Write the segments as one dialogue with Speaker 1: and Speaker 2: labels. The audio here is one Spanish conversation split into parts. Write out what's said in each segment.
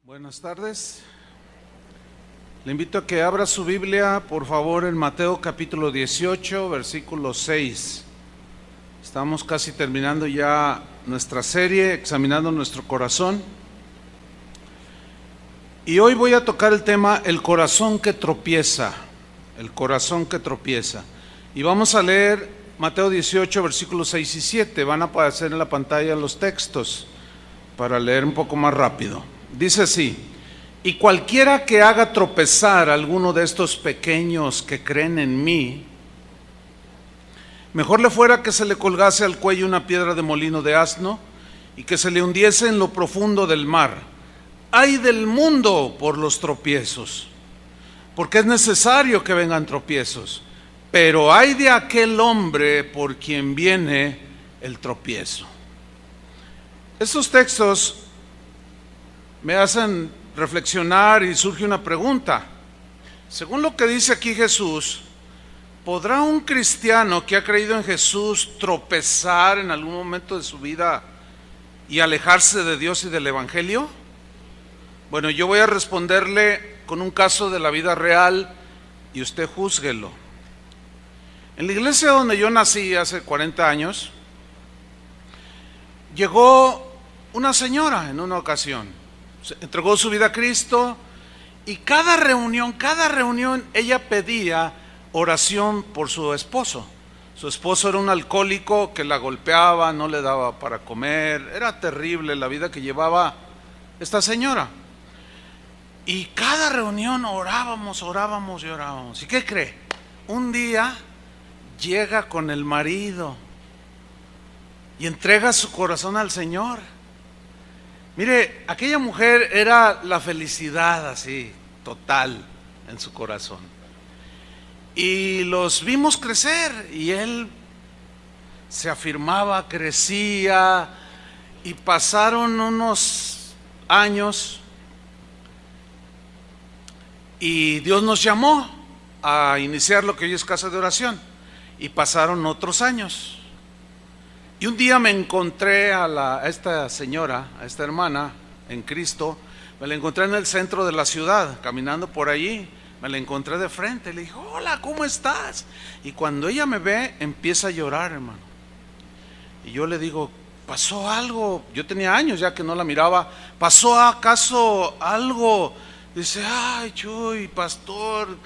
Speaker 1: Buenas tardes. Le invito a que abra su Biblia, por favor, en Mateo capítulo 18, versículo 6. Estamos casi terminando ya nuestra serie, examinando nuestro corazón. Y hoy voy a tocar el tema, el corazón que tropieza. El corazón que tropieza. Y vamos a leer Mateo 18, versículos 6 y 7. Van a aparecer en la pantalla los textos para leer un poco más rápido. Dice así: y cualquiera que haga tropezar a alguno de estos pequeños que creen en mí, mejor le fuera que se le colgase al cuello una piedra de molino de asno y que se le hundiese en lo profundo del mar. Ay del mundo por los tropiezos, porque es necesario que vengan tropiezos, pero ay de aquel hombre por quien viene el tropiezo. Estos textos me hacen reflexionar y surge una pregunta. Según lo que dice aquí Jesús, ¿podrá un cristiano que ha creído en Jesús tropezar en algún momento de su vida y alejarse de Dios y del Evangelio? Bueno, yo voy a responderle con un caso de la vida real y usted júzguelo. En la iglesia donde yo nací hace 40 años, llegó una señora en una ocasión. Entregó su vida a Cristo y cada reunión ella pedía oración por su esposo. Su esposo era un alcohólico que la golpeaba, no le daba para comer, era terrible la vida que llevaba esta señora. Y cada reunión orábamos. ¿Y qué cree? Un día llega con el marido y entrega su corazón al Señor. Mire, aquella mujer era la felicidad así, total en su corazón. Y los vimos crecer y él se afirmaba, crecía, y pasaron unos años y Dios nos llamó a iniciar lo que hoy es casa de oración, y pasaron otros años. Y un día me encontré a esta señora, a esta hermana en Cristo, me la encontré en el centro de la ciudad, caminando por allí, me la encontré de frente, le dije: hola, ¿cómo estás? Y cuando ella me ve, empieza a llorar, hermano. Y yo le digo: ¿pasó algo? Yo tenía años ya que no la miraba. ¿Pasó acaso algo? Dice: ay, Chuy, pastor,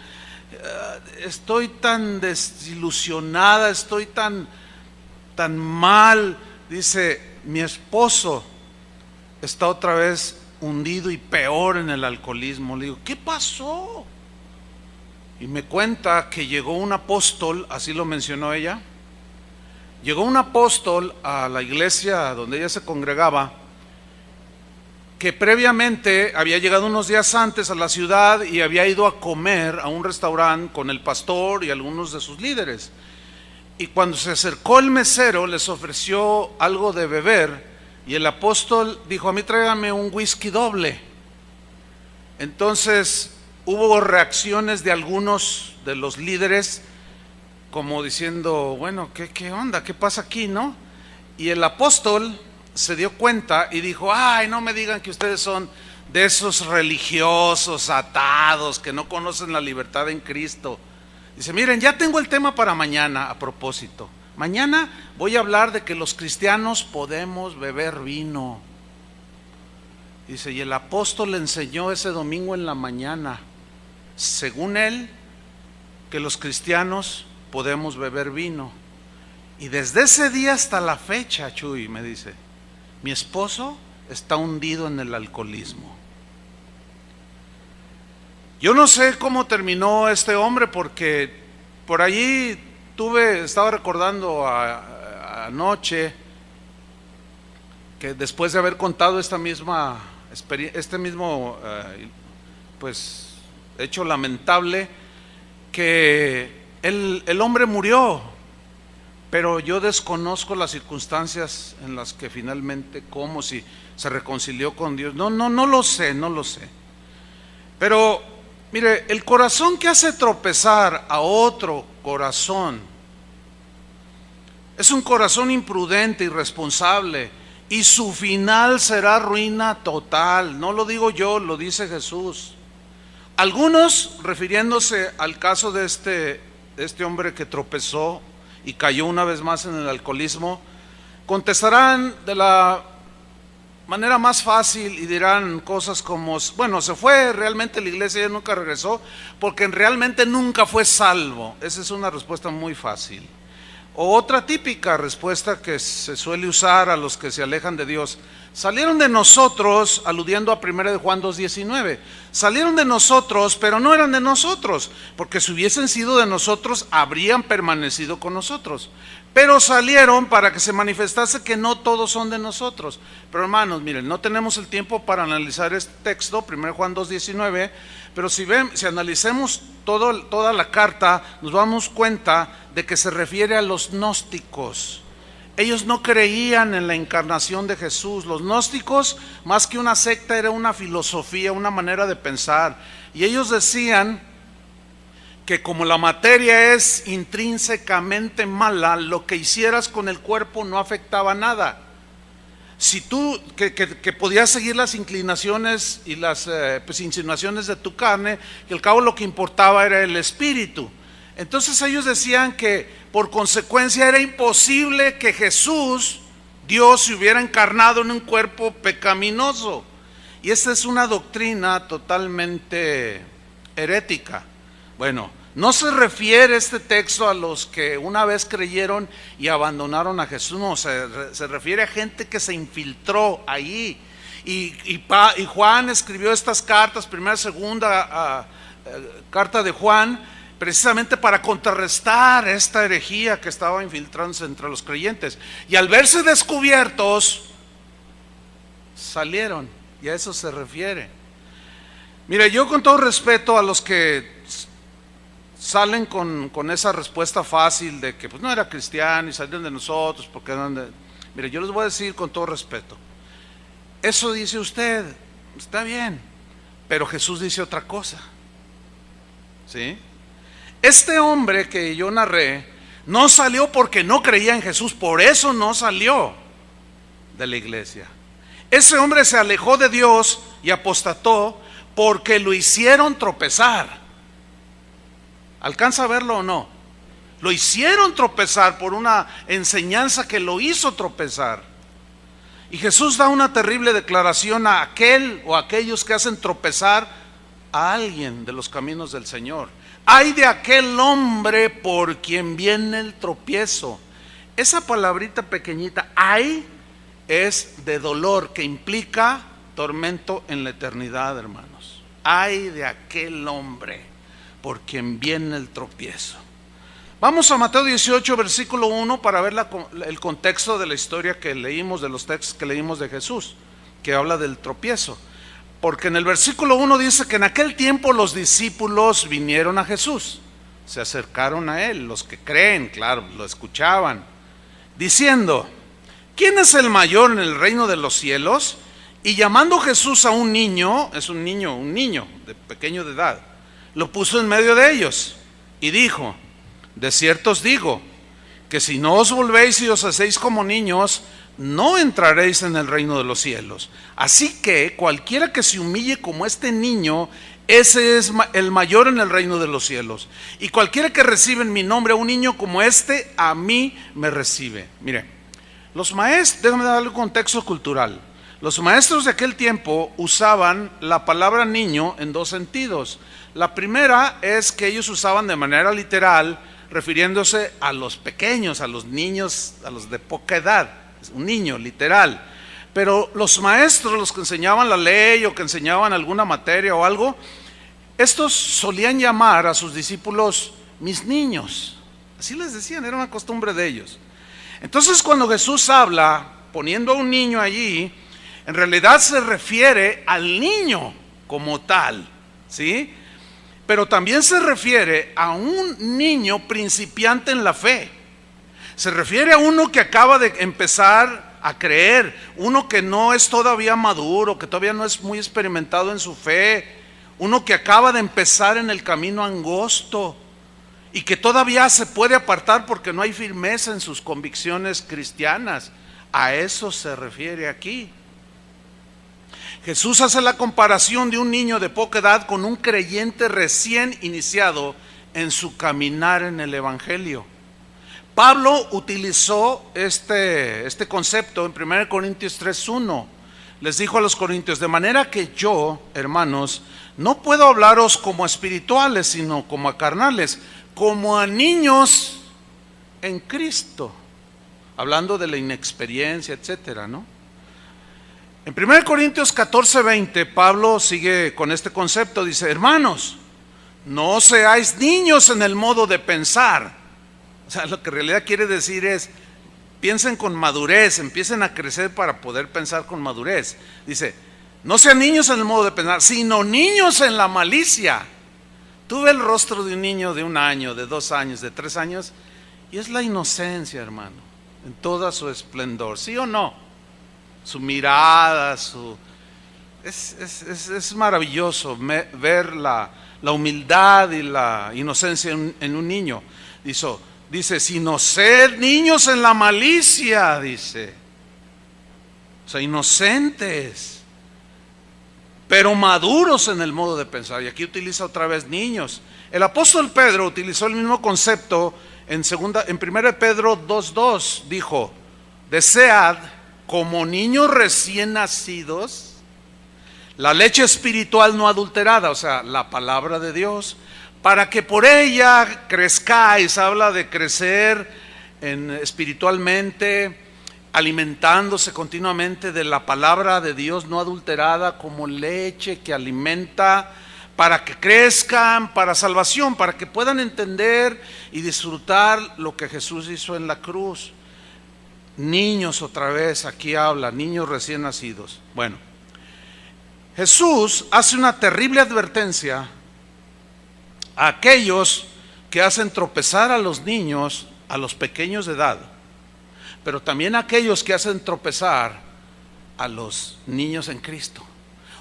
Speaker 1: estoy tan desilusionada, estoy tan mal. Dice: mi esposo está otra vez hundido y peor en el alcoholismo. Le digo: ¿qué pasó? Y me cuenta que llegó un apóstol, así lo mencionó ella. Llegó un apóstol a la iglesia donde ella se congregaba, que previamente había llegado unos días antes a la ciudad y había ido a comer a un restaurante con el pastor y algunos de sus líderes. Y cuando se acercó el mesero, les ofreció algo de beber, y el apóstol dijo: a mí tráigame un whisky doble. Entonces hubo reacciones de algunos de los líderes, como diciendo: bueno, ¿qué onda? ¿Qué pasa aquí, no? Y el apóstol se dio cuenta y dijo: ay, no me digan que ustedes son de esos religiosos atados que no conocen la libertad en Cristo. Dice: miren, ya tengo el tema para mañana. A propósito, mañana voy a hablar de que los cristianos podemos beber vino. Dice: y el apóstol le enseñó ese domingo en la mañana, según él, que los cristianos podemos beber vino. Y desde ese día hasta la fecha, Chuy, me dice, mi esposo está hundido en el alcoholismo. Yo no sé cómo terminó este hombre, porque por allí estaba recordando anoche que después de haber contado esta misma pues hecho lamentable, que el hombre murió, pero yo desconozco las circunstancias en las que finalmente, cómo, si se reconcilió con Dios, no lo sé. Pero mire, el corazón que hace tropezar a otro corazón es un corazón imprudente, irresponsable, y su final será ruina total. No lo digo yo, lo dice Jesús. Algunos, refiriéndose al caso de este hombre que tropezó y cayó una vez más en el alcoholismo, contestarán de la manera más fácil y dirán cosas como, bueno, se fue realmente a la iglesia y nunca regresó porque realmente nunca fue salvo. Esa es una respuesta muy fácil. O otra típica respuesta que se suele usar a los que se alejan de Dios: salieron de nosotros, aludiendo a 1 de Juan 2:19, salieron de nosotros, pero no eran de nosotros, porque si hubiesen sido de nosotros, habrían permanecido con nosotros. Pero salieron para que se manifestase que no todos son de nosotros. Pero hermanos, miren, no tenemos el tiempo para analizar este texto, 1 Juan 2:19, pero si analicemos toda la carta, nos damos cuenta de que se refiere a los gnósticos. Ellos no creían en la encarnación de Jesús. Los gnósticos, más que una secta, era una filosofía, una manera de pensar. Y ellos decían que como la materia es intrínsecamente mala, lo que hicieras con el cuerpo no afectaba nada. Si tú, que podías seguir las inclinaciones y las insinuaciones de tu carne, que al cabo lo que importaba era el espíritu. Entonces ellos decían que por consecuencia era imposible que Jesús, Dios, se hubiera encarnado en un cuerpo pecaminoso. Y esta es una doctrina totalmente herética. Bueno, no se refiere este texto a los que una vez creyeron y abandonaron a Jesús, no, se refiere a gente que se infiltró ahí. Y Juan escribió estas cartas, primera, segunda carta de Juan, precisamente para contrarrestar esta herejía que estaba infiltrándose entre los creyentes. Y al verse descubiertos, salieron, y a eso se refiere. Mire, yo con todo respeto a los que salen con esa respuesta fácil de que pues no era cristiano y salieron de nosotros porque eran de... Mire, yo les voy a decir con todo respeto, eso dice usted, está bien, pero Jesús dice otra cosa, ¿sí? Este hombre que yo narré no salió porque no creía en Jesús, por eso no salió de la iglesia. Ese hombre se alejó de Dios y apostató porque lo hicieron tropezar. ¿Alcanza a verlo o no? Lo hicieron tropezar por una enseñanza que lo hizo tropezar. Y Jesús da una terrible declaración a aquel o a aquellos que hacen tropezar a alguien de los caminos del Señor. Ay de aquel hombre por quien viene el tropiezo. Esa palabrita pequeñita, ay, es de dolor, que implica tormento en la eternidad, hermanos. Ay de aquel hombre por quien viene el tropiezo. Vamos a Mateo 18, versículo 1, para ver el contexto de la historia que leímos, de los textos que leímos de Jesús, que habla del tropiezo. Porque en el versículo 1 dice que en aquel tiempo los discípulos vinieron a Jesús, se acercaron a él, los que creen, claro, lo escuchaban, diciendo: ¿quién es el mayor en el reino de los cielos? Y llamando Jesús a un niño, es un niño de pequeño de edad, lo puso en medio de ellos y dijo: de cierto os digo, que si no os volvéis y os hacéis como niños, no entraréis en el reino de los cielos. Así que cualquiera que se humille como este niño, ese es el mayor en el reino de los cielos. Y cualquiera que recibe en mi nombre a un niño como este, a mí me recibe. Mire, los maestros, déjame darle un contexto cultural. Los maestros de aquel tiempo usaban la palabra niño en dos sentidos. La primera es que ellos usaban de manera literal, refiriéndose a los pequeños, a los niños, a los de poca edad, un niño literal. Pero los maestros, los que enseñaban la ley o que enseñaban alguna materia o algo, estos solían llamar a sus discípulos mis niños. Así les decían, era una costumbre de ellos. Entonces cuando Jesús habla poniendo a un niño allí, en realidad se refiere al niño como tal, ¿sí? Pero también se refiere a un niño principiante en la fe. Se refiere a uno que acaba de empezar a creer, uno que no es todavía maduro, que todavía no es muy experimentado en su fe, uno que acaba de empezar en el camino angosto y que todavía se puede apartar porque no hay firmeza en sus convicciones cristianas. A eso se refiere aquí. Jesús hace la comparación de un niño de poca edad con un creyente recién iniciado en su caminar en el Evangelio. Pablo utilizó este concepto en 1 Corintios 3:1. Les dijo a los corintios: de manera que yo, hermanos, no puedo hablaros como a espirituales, sino como a carnales, como a niños en Cristo. Hablando de la inexperiencia, etcétera, ¿no? En 1 Corintios 14:20, Pablo sigue con este concepto. Dice: hermanos, no seáis niños en el modo de pensar. O sea, lo que en realidad quiere decir es: piensen con madurez, empiecen a crecer para poder pensar con madurez. Dice: no sean niños en el modo de pensar, sino niños en la malicia. Tú ves el rostro de un niño de 1 año, de 2 años, de 3 años, y es la inocencia, hermano, en toda su esplendor, ¿sí o no? Su mirada, es maravilloso ver la humildad y la inocencia en un niño. Dice, sino ser niños en la malicia, dice. O sea, inocentes, pero maduros en el modo de pensar. Y aquí utiliza otra vez niños. El apóstol Pedro utilizó el mismo concepto en 1 Pedro 2:2. Dijo: desead como niños recién nacidos la leche espiritual no adulterada, o sea, la palabra de Dios, para que por ella crezcáis. Habla de crecer espiritualmente, alimentándose continuamente de la palabra de Dios no adulterada, como leche que alimenta, para que crezcan para salvación, para que puedan entender y disfrutar lo que Jesús hizo en la cruz. Niños, otra vez aquí habla, niños recién nacidos. Bueno, Jesús hace una terrible advertencia a aquellos que hacen tropezar a los niños, a los pequeños de edad, pero también a aquellos que hacen tropezar a los niños en Cristo.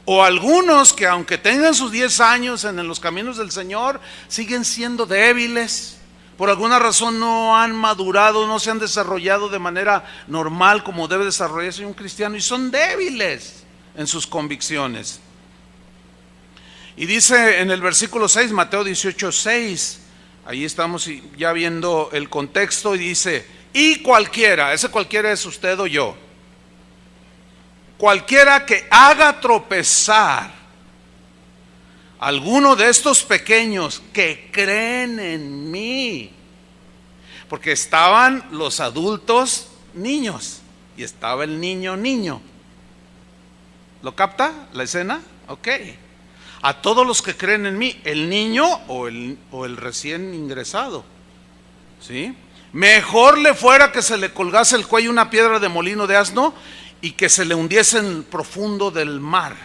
Speaker 1: O algunos que, aunque tengan sus 10 años en los caminos del Señor, siguen siendo débiles. Por alguna razón no han madurado, no se han desarrollado de manera normal como debe desarrollarse un cristiano, y son débiles en sus convicciones. Y dice en el versículo 6, Mateo 18:6, ahí estamos ya viendo el contexto, y dice: y cualquiera, ese cualquiera es usted o yo, cualquiera que haga tropezar a alguno de estos pequeños que creen en mí. Porque estaban los adultos niños y estaba el niño. ¿Lo capta la escena? Ok. A todos los que creen en mí, el niño o el recién ingresado, ¿sí? Mejor le fuera que se le colgase el cuello una piedra de molino de asno y que se le hundiese en el profundo del mar.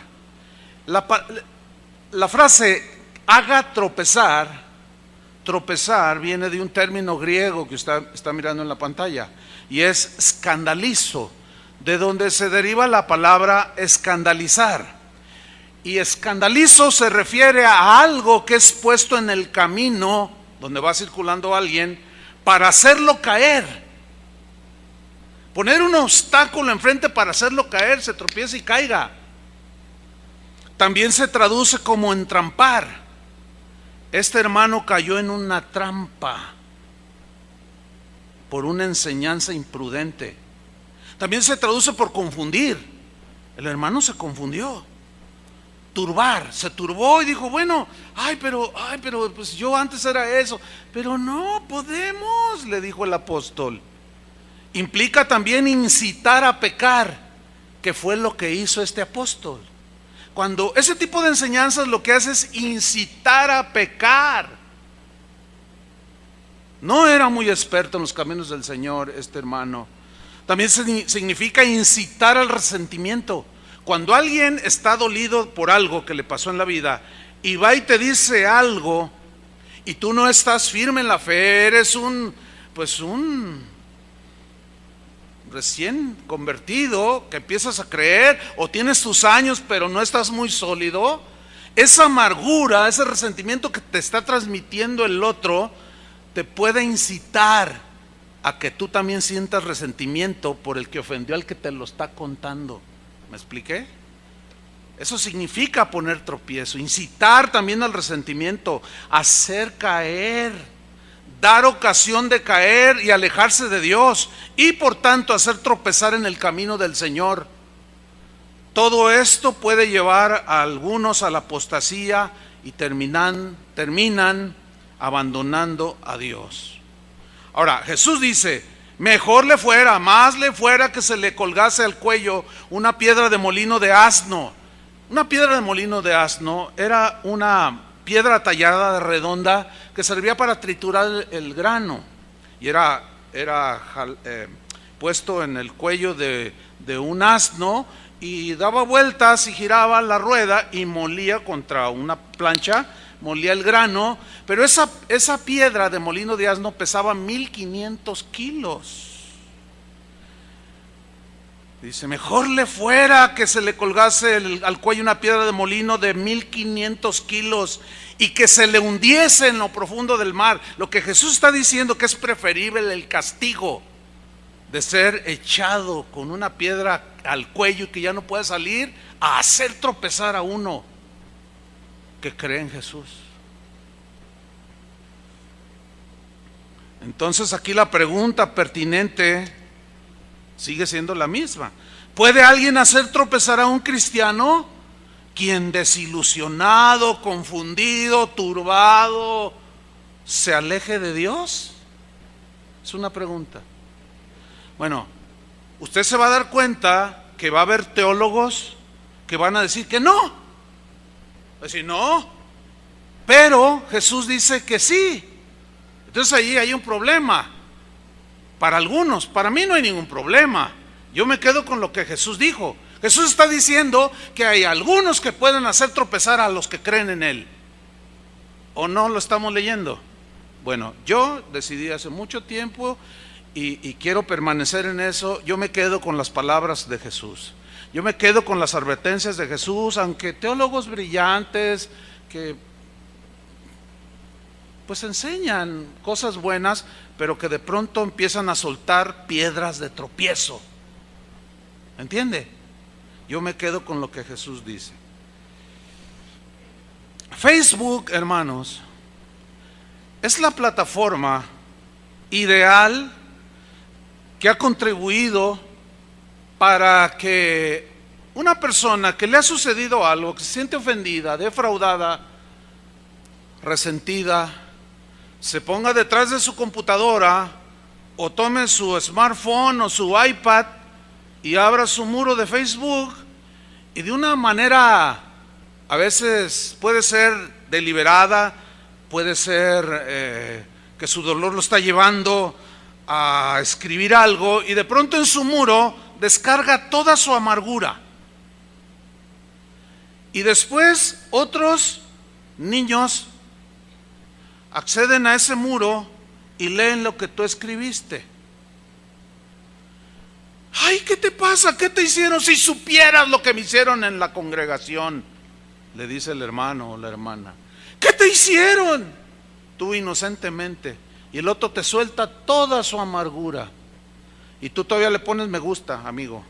Speaker 1: La frase haga tropezar viene de un término griego que usted está mirando en la pantalla, y es escandalizo, de donde se deriva la palabra escandalizar. Y escandalizo se refiere a algo que es puesto en el camino donde va circulando alguien para hacerlo caer. Poner un obstáculo enfrente para hacerlo caer, se tropiece y caiga. También se traduce como entrampar. Este hermano cayó en una trampa por una enseñanza imprudente. También se traduce por confundir. El hermano se confundió. Turbar, se turbó y dijo: bueno, pero pues yo antes era eso. Pero no podemos, le dijo el apóstol. Implica también incitar a pecar, que fue lo que hizo este apóstol. Cuando ese tipo de enseñanzas lo que hace es incitar a pecar. No era muy experto en los caminos del Señor este hermano. También significa incitar al resentimiento. Cuando alguien está dolido por algo que le pasó en la vida y va y te dice algo y tú no estás firme en la fe, eres un recién convertido que empiezas a creer, o tienes tus años pero no estás muy sólido, esa amargura, ese resentimiento que te está transmitiendo el otro te puede incitar a que tú también sientas resentimiento por el que ofendió al que te lo está contando. ¿Me expliqué? Eso significa poner tropiezo, incitar también al resentimiento, hacer caer, dar ocasión de caer y alejarse de Dios, y por tanto hacer tropezar en el camino del Señor. Todo esto puede llevar a algunos a la apostasía y terminan abandonando a Dios. Ahora, Jesús dice, mejor le fuera, más le fuera que se le colgase al cuello una piedra de molino de asno. Una piedra de molino de asno era una piedra tallada redonda que servía para triturar el grano, y era puesto en el cuello de un asno, y daba vueltas y giraba la rueda y molía contra una plancha, molía el grano. Pero esa piedra de molino de asno pesaba 1500 kilos. Dice, mejor le fuera que se le colgase al cuello una piedra de molino de 1500 kilos y que se le hundiese en lo profundo del mar. Lo que Jesús está diciendo, que es preferible el castigo de ser echado con una piedra al cuello y que ya no puede salir, a hacer tropezar a uno que cree en Jesús. Entonces aquí la pregunta pertinente sigue siendo la misma. ¿Puede alguien hacer tropezar a un cristiano? Quien desilusionado, confundido, turbado, se aleje de Dios. Es una pregunta. Bueno, usted se va a dar cuenta que va a haber teólogos que van a decir que no. Va a decir no, pero Jesús dice que sí. Entonces ahí hay un problema. Para algunos, para mí no hay ningún problema. Yo me quedo con lo que Jesús dijo. Jesús está diciendo que hay algunos que pueden hacer tropezar a los que creen en Él. ¿O no lo estamos leyendo? Bueno, yo decidí hace mucho tiempo y quiero permanecer en eso. Yo me quedo con las palabras de Jesús. Yo me quedo con las advertencias de Jesús, aunque teólogos brillantes que pues enseñan cosas buenas, pero que de pronto empiezan a soltar piedras de tropiezo. ¿Entiende? Yo me quedo con lo que Jesús dice. Facebook, hermanos, es la plataforma ideal que ha contribuido para que una persona que le ha sucedido algo, que se siente ofendida, defraudada, resentida, se ponga detrás de su computadora o tome su smartphone o su iPad y abra su muro de Facebook, y de una manera, a veces puede ser deliberada, puede ser que su dolor lo está llevando a escribir algo, y de pronto en su muro descarga toda su amargura. Y después otros niños acceden a ese muro y leen lo que tú escribiste. Ay, ¿qué te pasa? ¿Qué te hicieron? Si supieras lo que me hicieron en la congregación, le dice el hermano o la hermana. ¿Qué te hicieron? Tú inocentemente. Y el otro te suelta toda su amargura. Y tú todavía le pones me gusta, amigo.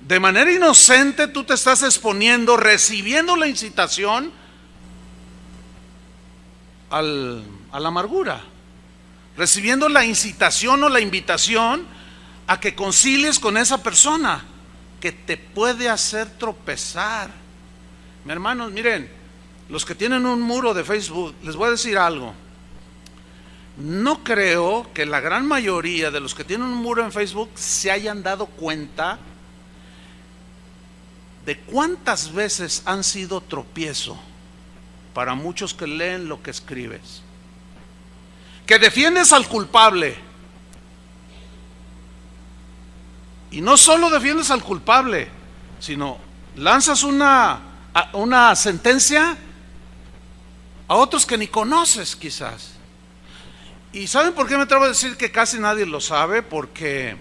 Speaker 1: De manera inocente tú te estás exponiendo, recibiendo la incitación a la amargura, recibiendo la incitación o la invitación a que concilies con esa persona que te puede hacer tropezar. Mi hermanos, miren, los que tienen un muro de Facebook, les voy a decir algo. No creo que la gran mayoría de los que tienen un muro en Facebook se hayan dado cuenta de cuántas veces han sido tropiezo para muchos que leen lo que escribes. Que defiendes al culpable. Y no solo defiendes al culpable, sino lanzas una sentencia a otros que ni conoces quizás. ¿Y saben por qué me atrevo a decir que casi nadie lo sabe? Porque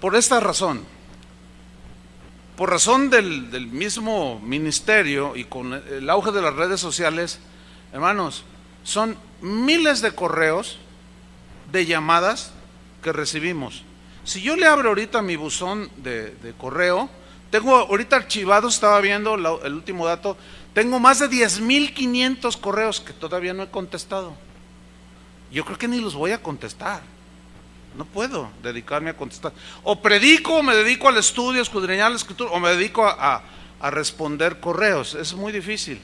Speaker 1: por esta razón, por razón del mismo ministerio y con el auge de las redes sociales, Hermanos, son miles de correos, de llamadas que recibimos. Si yo le abro ahorita mi buzón de correo, tengo ahorita archivados, estaba viendo el último dato, tengo más de 10,500 correos que todavía no he contestado. Yo creo que ni los voy a contestar. No puedo dedicarme a contestar. O predico, o me dedico al estudio, escudriñar la escritura, o me dedico a responder correos. Es muy difícil.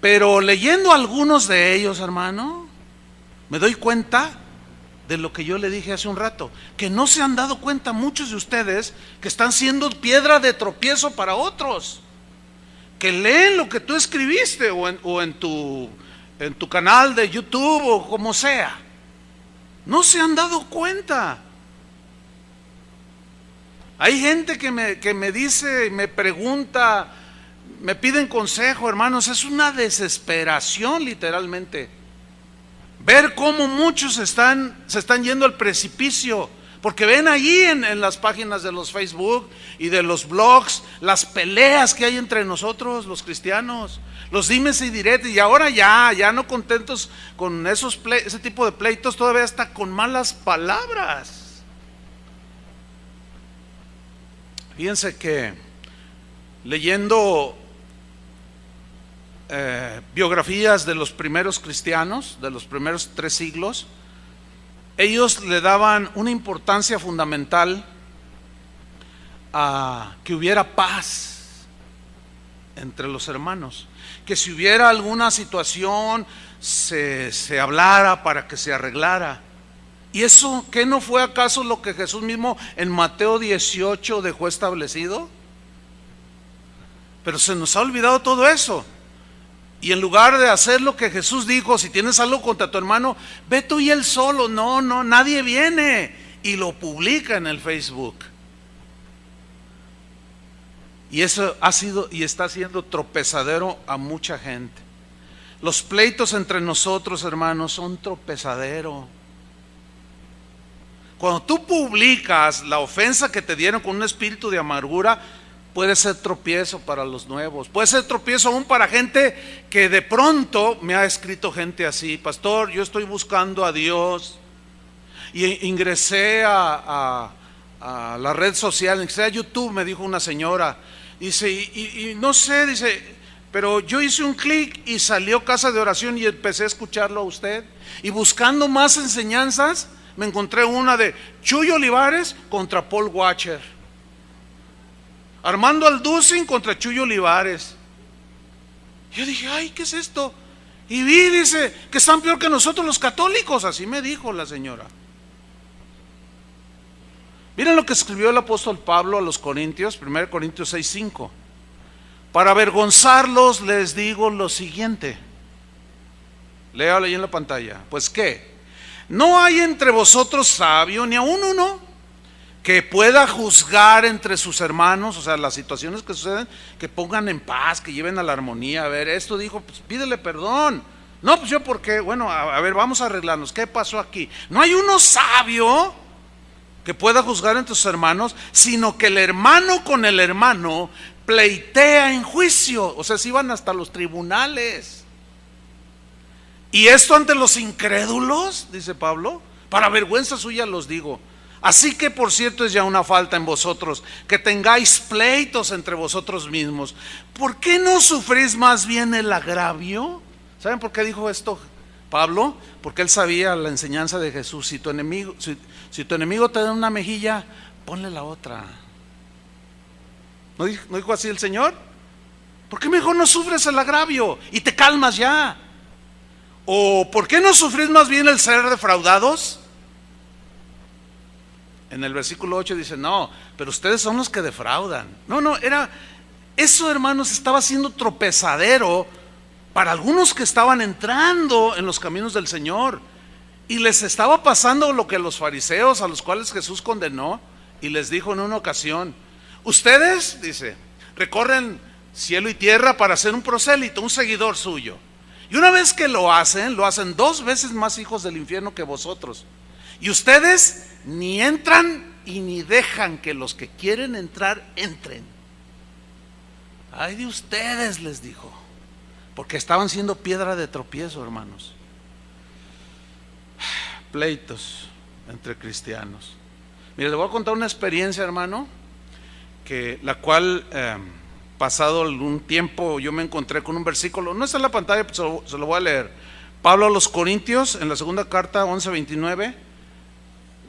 Speaker 1: Pero leyendo algunos de ellos, hermano, me doy cuenta de lo que yo le dije hace un rato, que no se han dado cuenta muchos de ustedes que están siendo piedra de tropiezo para otros, que leen lo que tú escribiste o en tu canal de YouTube o como sea. No se han dado cuenta. Hay gente que me dice, me pregunta, me piden consejo, hermanos. Es una desesperación literalmente ver cómo muchos se están yendo al precipicio, porque ven allí en las páginas de los Facebook y de los blogs las peleas que hay entre nosotros los cristianos, los dimes y diretes, y ahora ya no contentos con ese tipo de pleitos, todavía está con malas palabras. Fíjense que leyendo biografías de los primeros cristianos, de los primeros 3 siglos, ellos le daban una importancia fundamental a que hubiera paz entre los hermanos, que si hubiera alguna situación se hablara para que se arreglara. ¿Y eso qué no fue acaso lo que Jesús mismo en Mateo 18 dejó establecido? Pero se nos ha olvidado todo eso. Y en lugar de hacer lo que Jesús dijo, si tienes algo contra tu hermano, ve tú y él solo. No, nadie viene. Y lo publica en el Facebook. Y eso ha sido y está siendo tropezadero a mucha gente. Los pleitos entre nosotros, hermanos, son tropezadero. Cuando tú publicas la ofensa que te dieron con un espíritu de amargura, puede ser tropiezo para los nuevos, puede ser tropiezo aún para gente que de pronto me ha escrito gente así: pastor, yo estoy buscando a Dios y ingresé a la red social, ingresé a YouTube, me dijo una señora, dice, y no sé, dice, pero yo hice un clic y salió Casa de Oración y empecé a escucharlo a usted, y buscando más enseñanzas me encontré una de Chuy Olivares contra Paul Washer, Armando Alducin contra Chuy Olivares. Yo dije, ay, ¿qué es esto? Y vi, dice, que están peor que nosotros los católicos. Así me dijo la señora. Miren lo que escribió el apóstol Pablo a los Corintios, 1 Corintios 6:5. Para avergonzarlos les digo lo siguiente. Léalo ahí en la pantalla. Pues ¿qué? ¿No hay entre vosotros sabio, ni aun uno, que pueda juzgar entre sus hermanos? O sea, las situaciones que suceden, que pongan en paz, que lleven a la armonía. A ver, esto dijo, pues pídele perdón. No, pues yo, ¿por qué? Bueno, a ver, vamos a arreglarnos. ¿Qué pasó aquí? No hay uno sabio que pueda juzgar entre sus hermanos, sino que el hermano con el hermano pleitea en juicio. O sea, se iban hasta los tribunales. Y esto ante los incrédulos, dice Pablo, para vergüenza suya los digo. Así que por cierto es ya una falta en vosotros que tengáis pleitos entre vosotros mismos. ¿Por qué no sufrís más bien el agravio? ¿Saben por qué dijo esto Pablo? Porque él sabía la enseñanza de Jesús. Si tu enemigo te da una mejilla, ponle la otra. ¿No dijo así el Señor? ¿Por qué mejor no sufres el agravio y te calmas ya? ¿O por qué no sufrís más bien el ser defraudados? En el versículo 8 dice, no, pero ustedes son los que defraudan. Eso, hermanos, estaba siendo tropezadero para algunos que estaban entrando en los caminos del Señor. Y les estaba pasando lo que los fariseos, a los cuales Jesús condenó, y les dijo en una ocasión, ustedes, dice, recorren cielo y tierra para ser un prosélito, un seguidor suyo. Y una vez que lo hacen 2 veces más hijos del infierno que vosotros. Y ustedes ni entran y ni dejan que los que quieren entrar, entren. Ay de ustedes, les dijo, porque estaban siendo piedra de tropiezo, hermanos. Pleitos entre cristianos. Mire, le voy a contar una experiencia, hermano, que la cual pasado algún tiempo yo me encontré con un versículo, no está en la pantalla, pero se lo voy a leer. Pablo a los Corintios, en la segunda carta 11:29,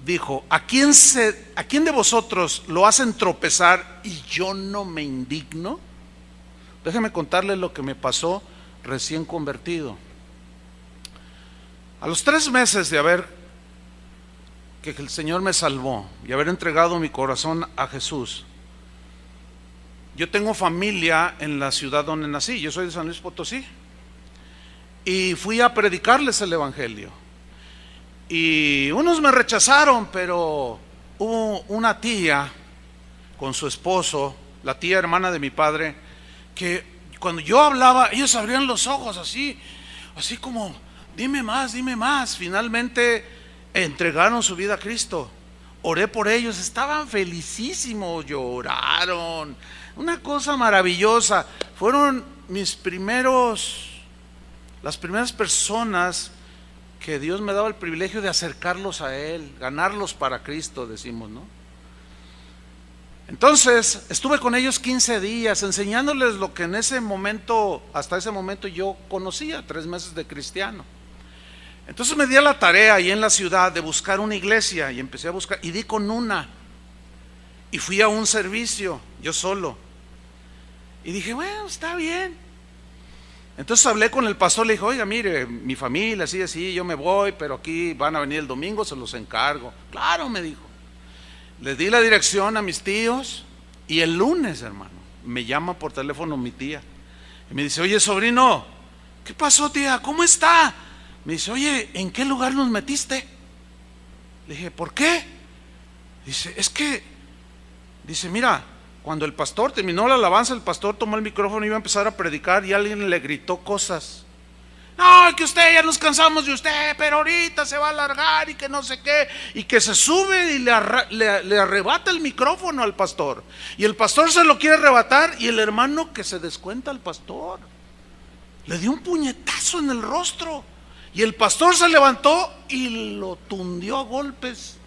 Speaker 1: dijo: ¿a quién de vosotros lo hacen tropezar y yo no me indigno? Déjeme contarle lo que me pasó recién convertido. A los 3 meses de que el Señor me salvó y haber entregado mi corazón a Jesús, yo tengo familia en la ciudad donde nací, yo soy de San Luis Potosí, y fui a predicarles el evangelio. Y unos me rechazaron, pero hubo una tía con su esposo, la tía hermana de mi padre, que cuando yo hablaba, ellos abrían los ojos así como, dime más, dime más. Finalmente entregaron su vida a Cristo. Oré por ellos, estaban felicísimos, lloraron, una cosa maravillosa. Fueron las primeras personas que Dios me daba el privilegio de acercarlos a Él, ganarlos para Cristo, decimos, ¿no? Entonces estuve con ellos 15 días enseñándoles lo que hasta ese momento yo conocía, 3 meses de cristiano. Entonces me di a la tarea ahí en la ciudad de buscar una iglesia, y empecé a buscar y di con una, y fui a un servicio yo solo, y dije, bueno, está bien. Entonces hablé con el pastor, le dije, oiga, mire, mi familia así, yo me voy, pero aquí van a venir el domingo, se los encargo. Claro, me dijo. Les di la dirección a mis tíos, y el lunes, hermano, me llama por teléfono mi tía y me dice, oye, sobrino, ¿qué pasó, tía? ¿Cómo está? Me dice, oye, ¿en qué lugar nos metiste? Le dije, ¿por qué? Dice, dice, mira, cuando el pastor terminó la alabanza, el pastor tomó el micrófono y iba a empezar a predicar, y alguien le gritó cosas. No, que usted, ya nos cansamos de usted, pero ahorita se va a alargar y que no sé qué, y que se sube y le arrebata el micrófono al pastor, y el pastor se lo quiere arrebatar, y el hermano, que se descuenta al pastor, le dio un puñetazo en el rostro, y el pastor se levantó y lo tundió a golpes.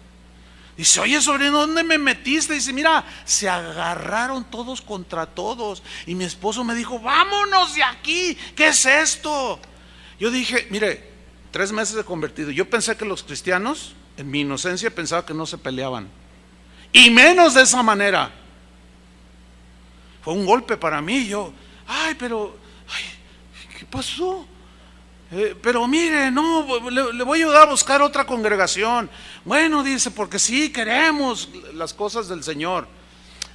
Speaker 1: Dice, oye, sobrino, ¿dónde me metiste? Dice, mira, se agarraron todos contra todos, y mi esposo me dijo, vámonos de aquí, ¿qué es esto? Yo dije, mire, 3 meses de convertido, yo pensé que los cristianos, en mi inocencia, pensaba que no se peleaban, y menos de esa manera. Fue un golpe para mí. Yo, ¿qué pasó? Pero mire, no, le voy a ayudar a buscar otra congregación. Bueno, dice, porque sí queremos las cosas del Señor.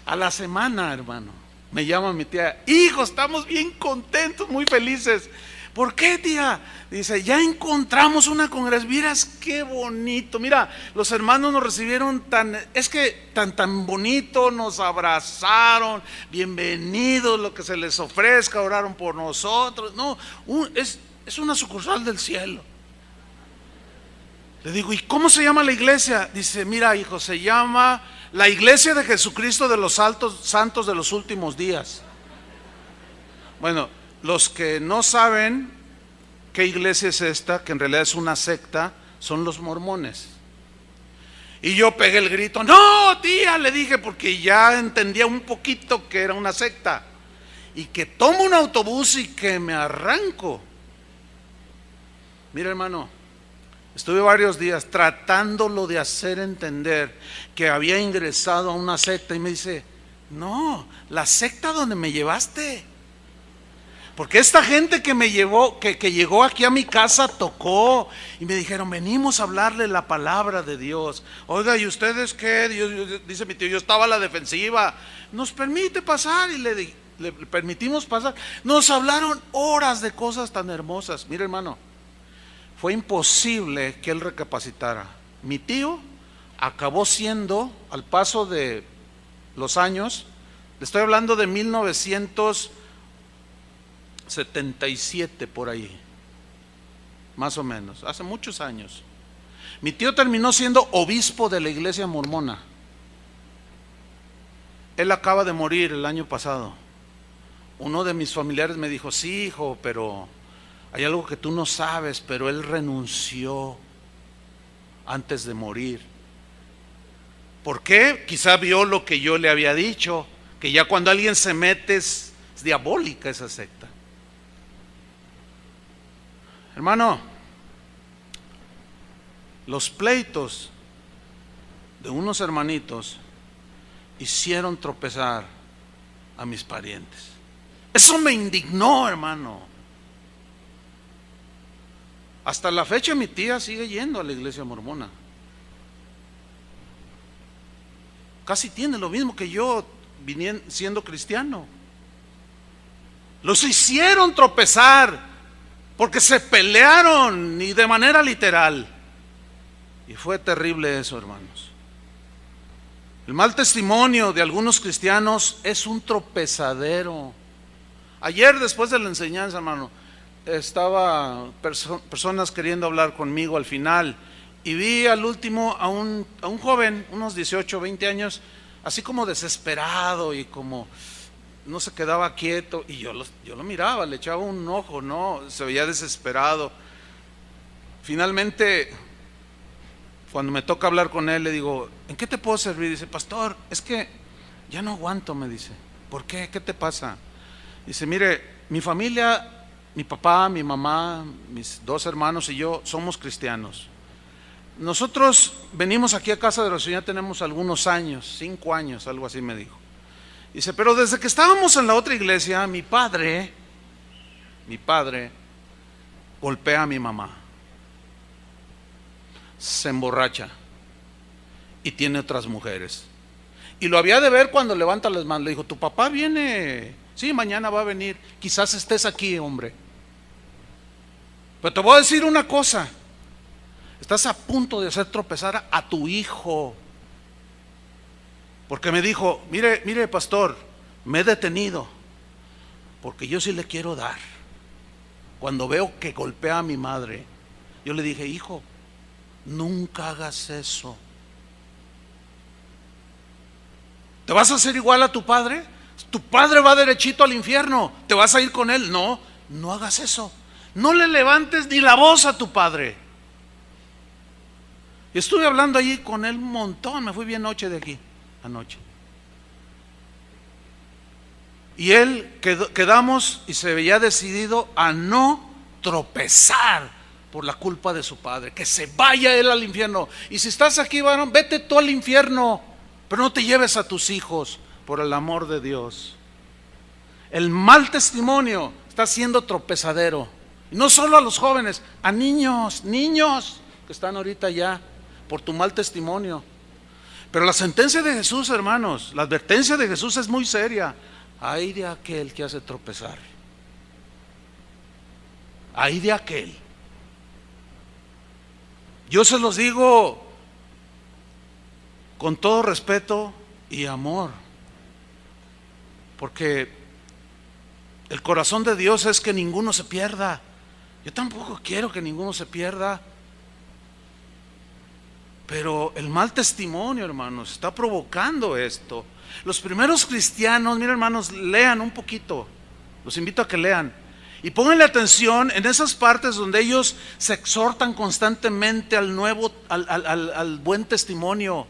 Speaker 1: A la semana, hermano, me llama mi tía, hijo, estamos bien contentos, muy felices. ¿Por qué, tía? Dice, ya encontramos una congregación. Miras qué bonito. Mira, los hermanos nos recibieron tan bonito, nos abrazaron, bienvenidos, lo que se les ofrezca, oraron por nosotros. No, es una sucursal del cielo. Le digo, ¿y cómo se llama la iglesia? Dice, mira, hijo, se llama la Iglesia de Jesucristo de los Santos de los Últimos Días. Bueno, los que no saben qué iglesia es esta, que en realidad es una secta, son los mormones. Y yo pegué el grito, no, tía, le dije, porque ya entendía un poquito que era una secta, y que tomo un autobús y que me arranco. Mira, hermano, estuve varios días tratándolo de hacer entender que había ingresado a una secta, y me dice, no, la secta donde me llevaste. Porque esta gente que me llevó, que llegó aquí a mi casa, tocó y me dijeron, venimos a hablarle la palabra de Dios. Oiga, ¿y ustedes qué? Dice mi tío, yo estaba a la defensiva. ¿Nos permite pasar? Y le permitimos pasar. Nos hablaron horas de cosas tan hermosas. Mira, hermano, fue imposible que él recapacitara. Mi tío acabó siendo, al paso de los años, le estoy hablando de 1977 por ahí, más o menos, hace muchos años. Mi tío terminó siendo obispo de la iglesia mormona. Él acaba de morir el año pasado. uno de mis familiares me dijo: sí, hijo, pero hay algo que tú no sabes, pero él renunció antes de morir. ¿Por qué? Quizá vio lo que yo le había dicho, que ya cuando alguien se mete es diabólica esa secta. Hermano, los pleitos de unos hermanitos hicieron tropezar a mis parientes. Eso me indignó, hermano. Hasta la fecha mi tía sigue yendo a la iglesia mormona. Casi tiene lo mismo que yo siendo cristiano. Los hicieron tropezar porque se pelearon, y de manera literal. Y fue terrible eso, hermanos. El mal testimonio de algunos cristianos es un tropezadero. Ayer, después de la enseñanza, hermano, estaba personas queriendo hablar conmigo al final, y vi al último a un joven, unos 18, 20 años, así como desesperado y como no se quedaba quieto, y yo lo miraba, le echaba un ojo, no, se veía desesperado. Finalmente, cuando me toca hablar con él, le digo: ¿en qué te puedo servir? Dice: pastor, es que ya no aguanto, me dice. ¿Por qué? ¿Qué te pasa? Dice: mire, mi familia, mi papá, mi mamá, mis 2 hermanos y yo somos cristianos. Nosotros venimos aquí a Casa de Oración, ya tenemos algunos años, 5 años, algo así me dijo. Dice: pero desde que estábamos en la otra iglesia, mi padre golpea a mi mamá, se emborracha y tiene otras mujeres. Y lo había de ver cuando levanta las manos. Le dijo: tu papá viene, sí, mañana va a venir, quizás estés aquí, hombre. Pero te voy a decir una cosa: estás a punto de hacer tropezar a tu hijo. Porque me dijo: mire pastor, me he detenido porque yo sí le quiero dar. Cuando veo que golpea a mi madre, yo le dije: hijo, nunca hagas eso. ¿Te vas a hacer igual a tu padre? Tu padre va derechito al infierno, ¿te vas a ir con él? No, no hagas eso. No le levantes ni la voz a tu padre. Y estuve hablando allí con él un montón, me fui bien noche de aquí, anoche. Y él quedamos y se veía decidido a no tropezar por la culpa de su padre, que se vaya él al infierno. Y si estás aquí, varón, vete tú al infierno, pero no te lleves a tus hijos, por el amor de Dios. El mal testimonio está siendo tropezadero, y no solo a los jóvenes, a niños que están ahorita ya por tu mal testimonio. Pero la sentencia de Jesús, hermanos, la advertencia de Jesús es muy seria. Ay de aquel que hace tropezar, ay de aquel. Yo se los digo con todo respeto y amor, porque el corazón de Dios es que ninguno se pierda. Yo tampoco quiero que ninguno se pierda, pero el mal testimonio, hermanos, está provocando esto. Los primeros cristianos, miren, hermanos, lean un poquito, los invito a que lean y pónganle atención en esas partes donde ellos se exhortan constantemente al buen testimonio.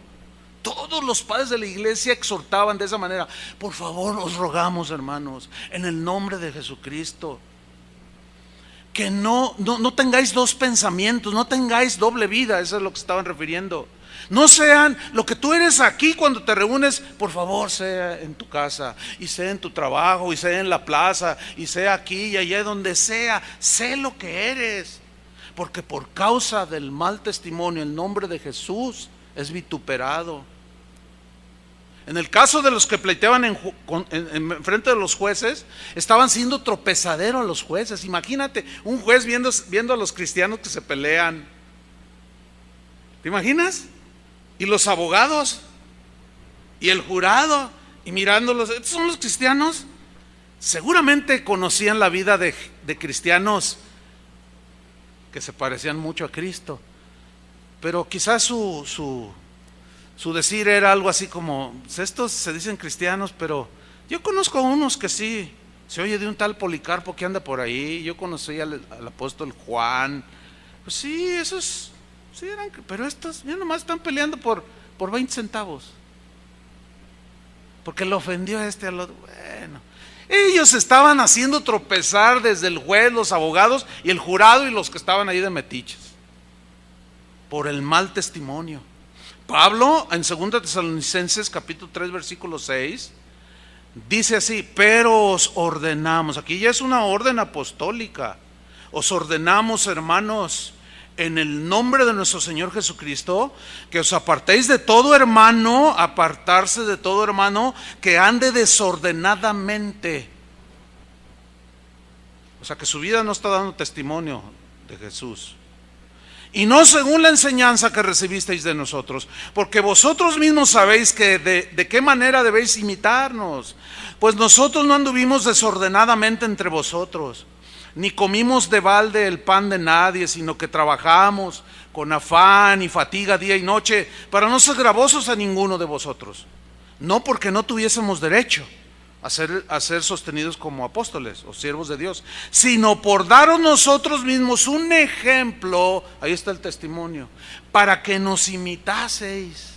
Speaker 1: Todos los padres de la iglesia exhortaban de esa manera: por favor, os rogamos, hermanos, en el nombre de Jesucristo, que no tengáis 2 pensamientos, no tengáis doble vida. Eso es lo que estaban refiriendo. No sean lo que tú eres aquí cuando te reúnes, por favor, sea en tu casa, y sea en tu trabajo, y sea en la plaza, y sea aquí y allá, donde sea. Sé lo que eres, porque por causa del mal testimonio el nombre de Jesús es vituperado. En el caso de los que pleiteaban en frente de los jueces, estaban siendo tropezadero a los jueces. Imagínate un juez viendo a los cristianos que se pelean. ¿Te imaginas? Y los abogados y el jurado, y mirándolos. ¿Estos son los cristianos? Seguramente conocían la vida de cristianos que se parecían mucho a Cristo, pero quizás su decir era algo así como: estos se dicen cristianos, pero yo conozco a unos que sí Se oye de un tal Policarpo que anda por ahí. Yo conocí al apóstol Juan. Pues sí, esos sí eran, pero estos ya nomás están peleando por 20 centavos. Porque le ofendió a este al otro. Bueno, ellos estaban haciendo tropezar desde el juez, los abogados y el jurado y los que estaban ahí de metiches por el mal testimonio. Pablo en 2 Tesalonicenses capítulo 3 versículo 6 dice así: pero os ordenamos, aquí ya es una orden apostólica, os ordenamos, hermanos, en el nombre de nuestro Señor Jesucristo, que os apartéis de todo hermano, apartarse de todo hermano que ande desordenadamente. O sea, que su vida no está dando testimonio de Jesús. Y no según la enseñanza que recibisteis de nosotros, porque vosotros mismos sabéis que de qué manera debéis imitarnos. Pues nosotros no anduvimos desordenadamente entre vosotros, ni comimos de balde el pan de nadie, sino que trabajamos con afán y fatiga día y noche, para no ser gravosos a ninguno de vosotros. No porque no tuviésemos derecho a ser sostenidos como apóstoles o siervos de Dios, sino por daros nosotros mismos un ejemplo, ahí está el testimonio, para que nos imitaseis.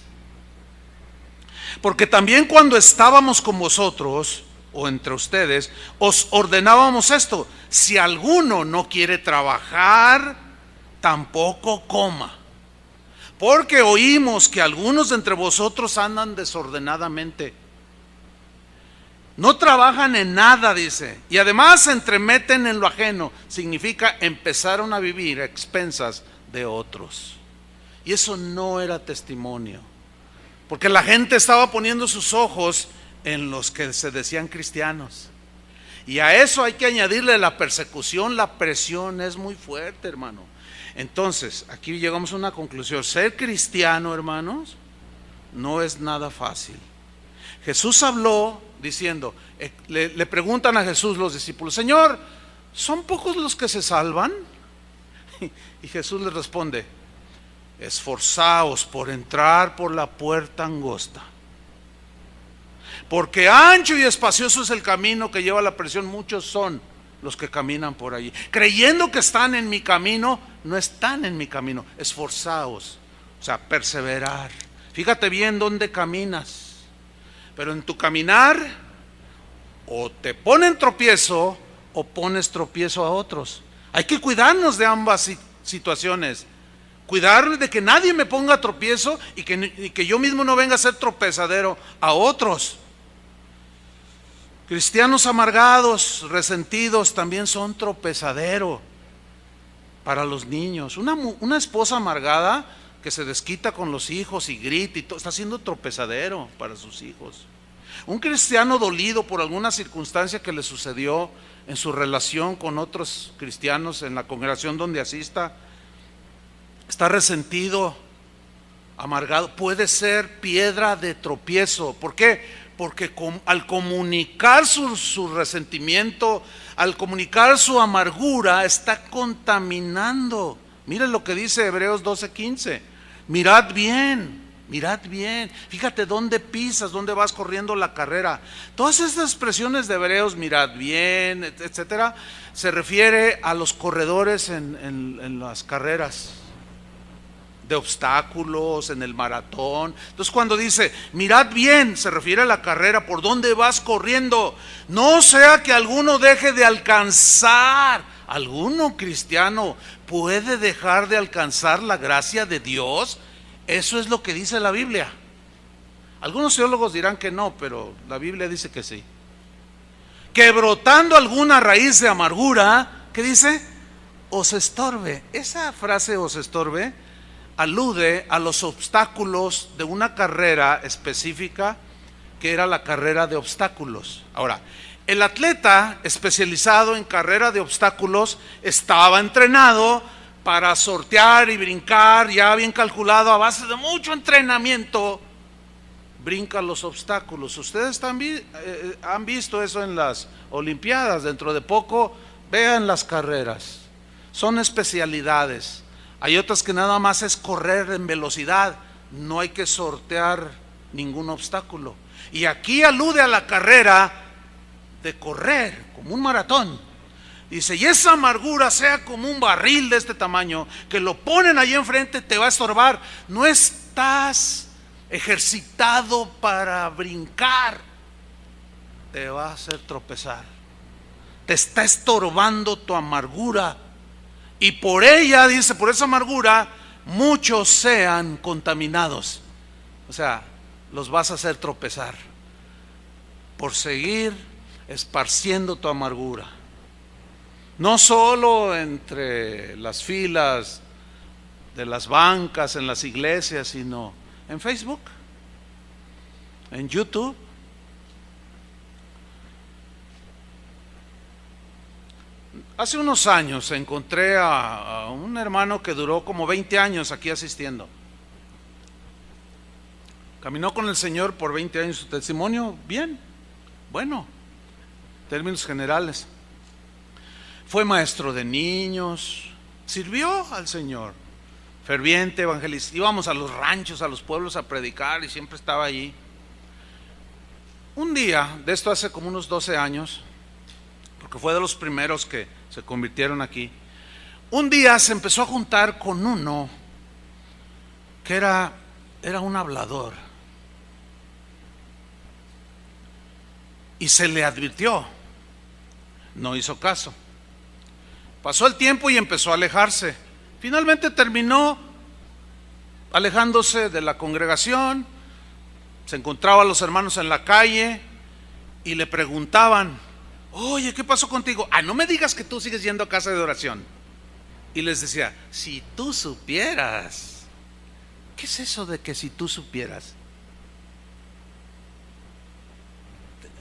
Speaker 1: Porque también cuando estábamos con vosotros o entre ustedes, os ordenábamos esto: si alguno no quiere trabajar, tampoco coma. Porque oímos que algunos de entre vosotros andan desordenadamente. No trabajan en nada, dice, y además se entremeten en lo ajeno. Significa empezaron a vivir a expensas de otros. Y eso no era testimonio, porque la gente estaba poniendo sus ojos en los que se decían cristianos. Y a eso hay que añadirle la persecución, la presión es muy fuerte, hermano. Entonces, aquí llegamos a una conclusión: ser cristiano, hermanos, no es nada fácil. Jesús habló diciendo, le preguntan a Jesús los discípulos: Señor, ¿son pocos los que se salvan? Y Jesús les responde: esforzaos por entrar por la puerta angosta, porque ancho y espacioso es el camino que lleva a la perdición, muchos son los que caminan por allí. Creyendo que están en mi camino, no están en mi camino. Esforzaos, o sea, perseverar. Fíjate bien dónde caminas. Pero en tu caminar, o te ponen tropiezo, o pones tropiezo a otros. Hay que cuidarnos de ambas situaciones. Cuidar de que nadie me ponga tropiezo y que yo mismo no venga a ser tropezadero a otros. Cristianos amargados, resentidos, también son tropezadero para los niños. Una esposa amargada que se desquita con los hijos y grita y todo, está siendo tropezadero para sus hijos. Un cristiano dolido por alguna circunstancia que le sucedió en su relación con otros cristianos en la congregación donde asista, está resentido, amargado, puede ser piedra de tropiezo. ¿Por qué? Porque al comunicar su resentimiento, al comunicar su amargura, está contaminando. Miren lo que dice Hebreos 12:15. Mirad bien, fíjate dónde pisas, dónde vas corriendo la carrera. Todas estas expresiones de Hebreos, mirad bien, etcétera, se refiere a los corredores en las carreras de obstáculos, en el maratón. Entonces cuando dice mirad bien, se refiere a la carrera, por dónde vas corriendo. No sea que alguno deje de alcanzar. ¿Alguno cristiano puede dejar de alcanzar la gracia de Dios? Eso es lo que dice la Biblia. Algunos teólogos dirán que no, pero la Biblia dice que sí. Que brotando alguna raíz de amargura, ¿qué dice? Os estorbe. Esa frase os estorbe alude a los obstáculos de una carrera específica que era la carrera de obstáculos. Ahora, el atleta especializado en carrera de obstáculos estaba entrenado para sortear y brincar, ya bien calculado, a base de mucho entrenamiento, brinca los obstáculos. Ustedes también han visto eso en las Olimpiadas. Dentro de poco vean las carreras, son especialidades. Hay otras que nada más es correr en velocidad, no hay que sortear ningún obstáculo. Y aquí alude a la carrera de correr como un maratón. Dice, y esa amargura sea como un barril de este tamaño, que lo ponen ahí enfrente, te va a estorbar. No estás ejercitado para brincar, te va a hacer tropezar. Te está estorbando tu amargura, y por ella, dice, por esa amargura, muchos sean contaminados. O sea, los vas a hacer tropezar por seguir esparciendo tu amargura. No solo entre las filas de las bancas, en las iglesias, sino en Facebook, en YouTube. Hace unos años encontré a un hermano que duró como 20 años aquí asistiendo. Caminó con el Señor por 20 años, su testimonio bien, bueno, en términos generales. Fue maestro de niños, sirvió al Señor, ferviente evangelista. Íbamos a los ranchos, a los pueblos a predicar y siempre estaba allí. Un día, de esto hace como unos 12 años, porque fue de los primeros que se convirtieron aquí, un día se empezó a juntar con uno que era un hablador, y se le advirtió, no hizo caso. Pasó el tiempo y empezó a alejarse. Finalmente terminó alejándose de la congregación. Se encontraba a los hermanos en la calle y le preguntaban, oye, ¿qué pasó contigo? No me digas que tú sigues yendo a casa de oración. Y les decía, si tú supieras. ¿Qué es eso de que si tú supieras?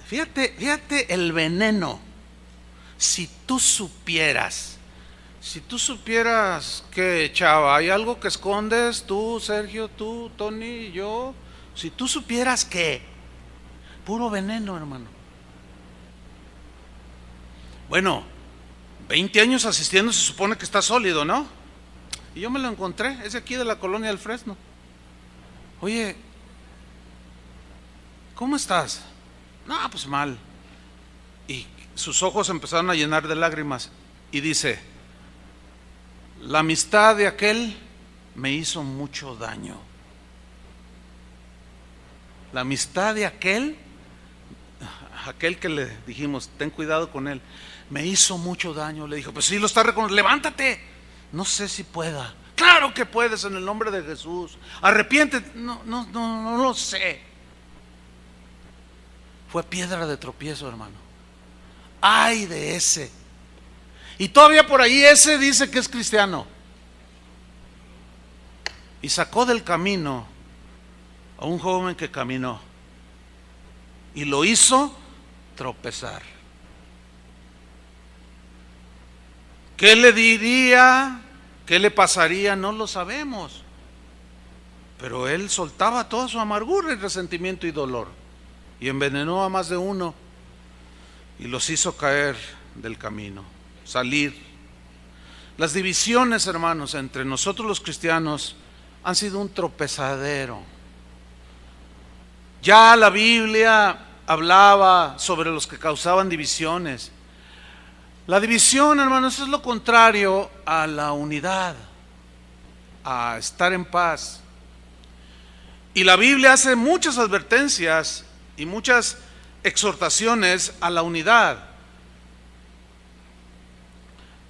Speaker 1: Fíjate el veneno. Si tú supieras. Si tú supieras que, chava, hay algo que escondes, tú, Sergio, tú, Tony, yo. Si tú supieras que, puro veneno, hermano. Bueno, 20 años asistiendo, se supone que está sólido, ¿no? Y yo me lo encontré, es de aquí de la colonia del Fresno. Oye, ¿cómo estás? No, pues mal. Y sus ojos empezaron a llenar de lágrimas y dice, la amistad de aquel me hizo mucho daño. La amistad de aquel que le dijimos, ten cuidado con él, me hizo mucho daño. Le dijo, pues sí lo está reconociendo, levántate. No sé si pueda. Claro que puedes, en el nombre de Jesús. Arrepiéntete. No lo sé. Fue piedra de tropiezo, hermano. Ay de ese. Y todavía por ahí ese dice que es cristiano. Y sacó del camino a un joven que caminó y lo hizo tropezar. ¿Qué le diría? ¿Qué le pasaría? No lo sabemos. Pero él soltaba toda su amargura y resentimiento y dolor y envenenó a más de uno y los hizo caer del camino, salir. Las divisiones, hermanos, entre nosotros los cristianos han sido un tropezadero. Ya la Biblia hablaba sobre los que causaban divisiones. La división, hermanos, es lo contrario a la unidad, a estar en paz. Y la Biblia hace muchas advertencias y muchas exhortaciones a la unidad.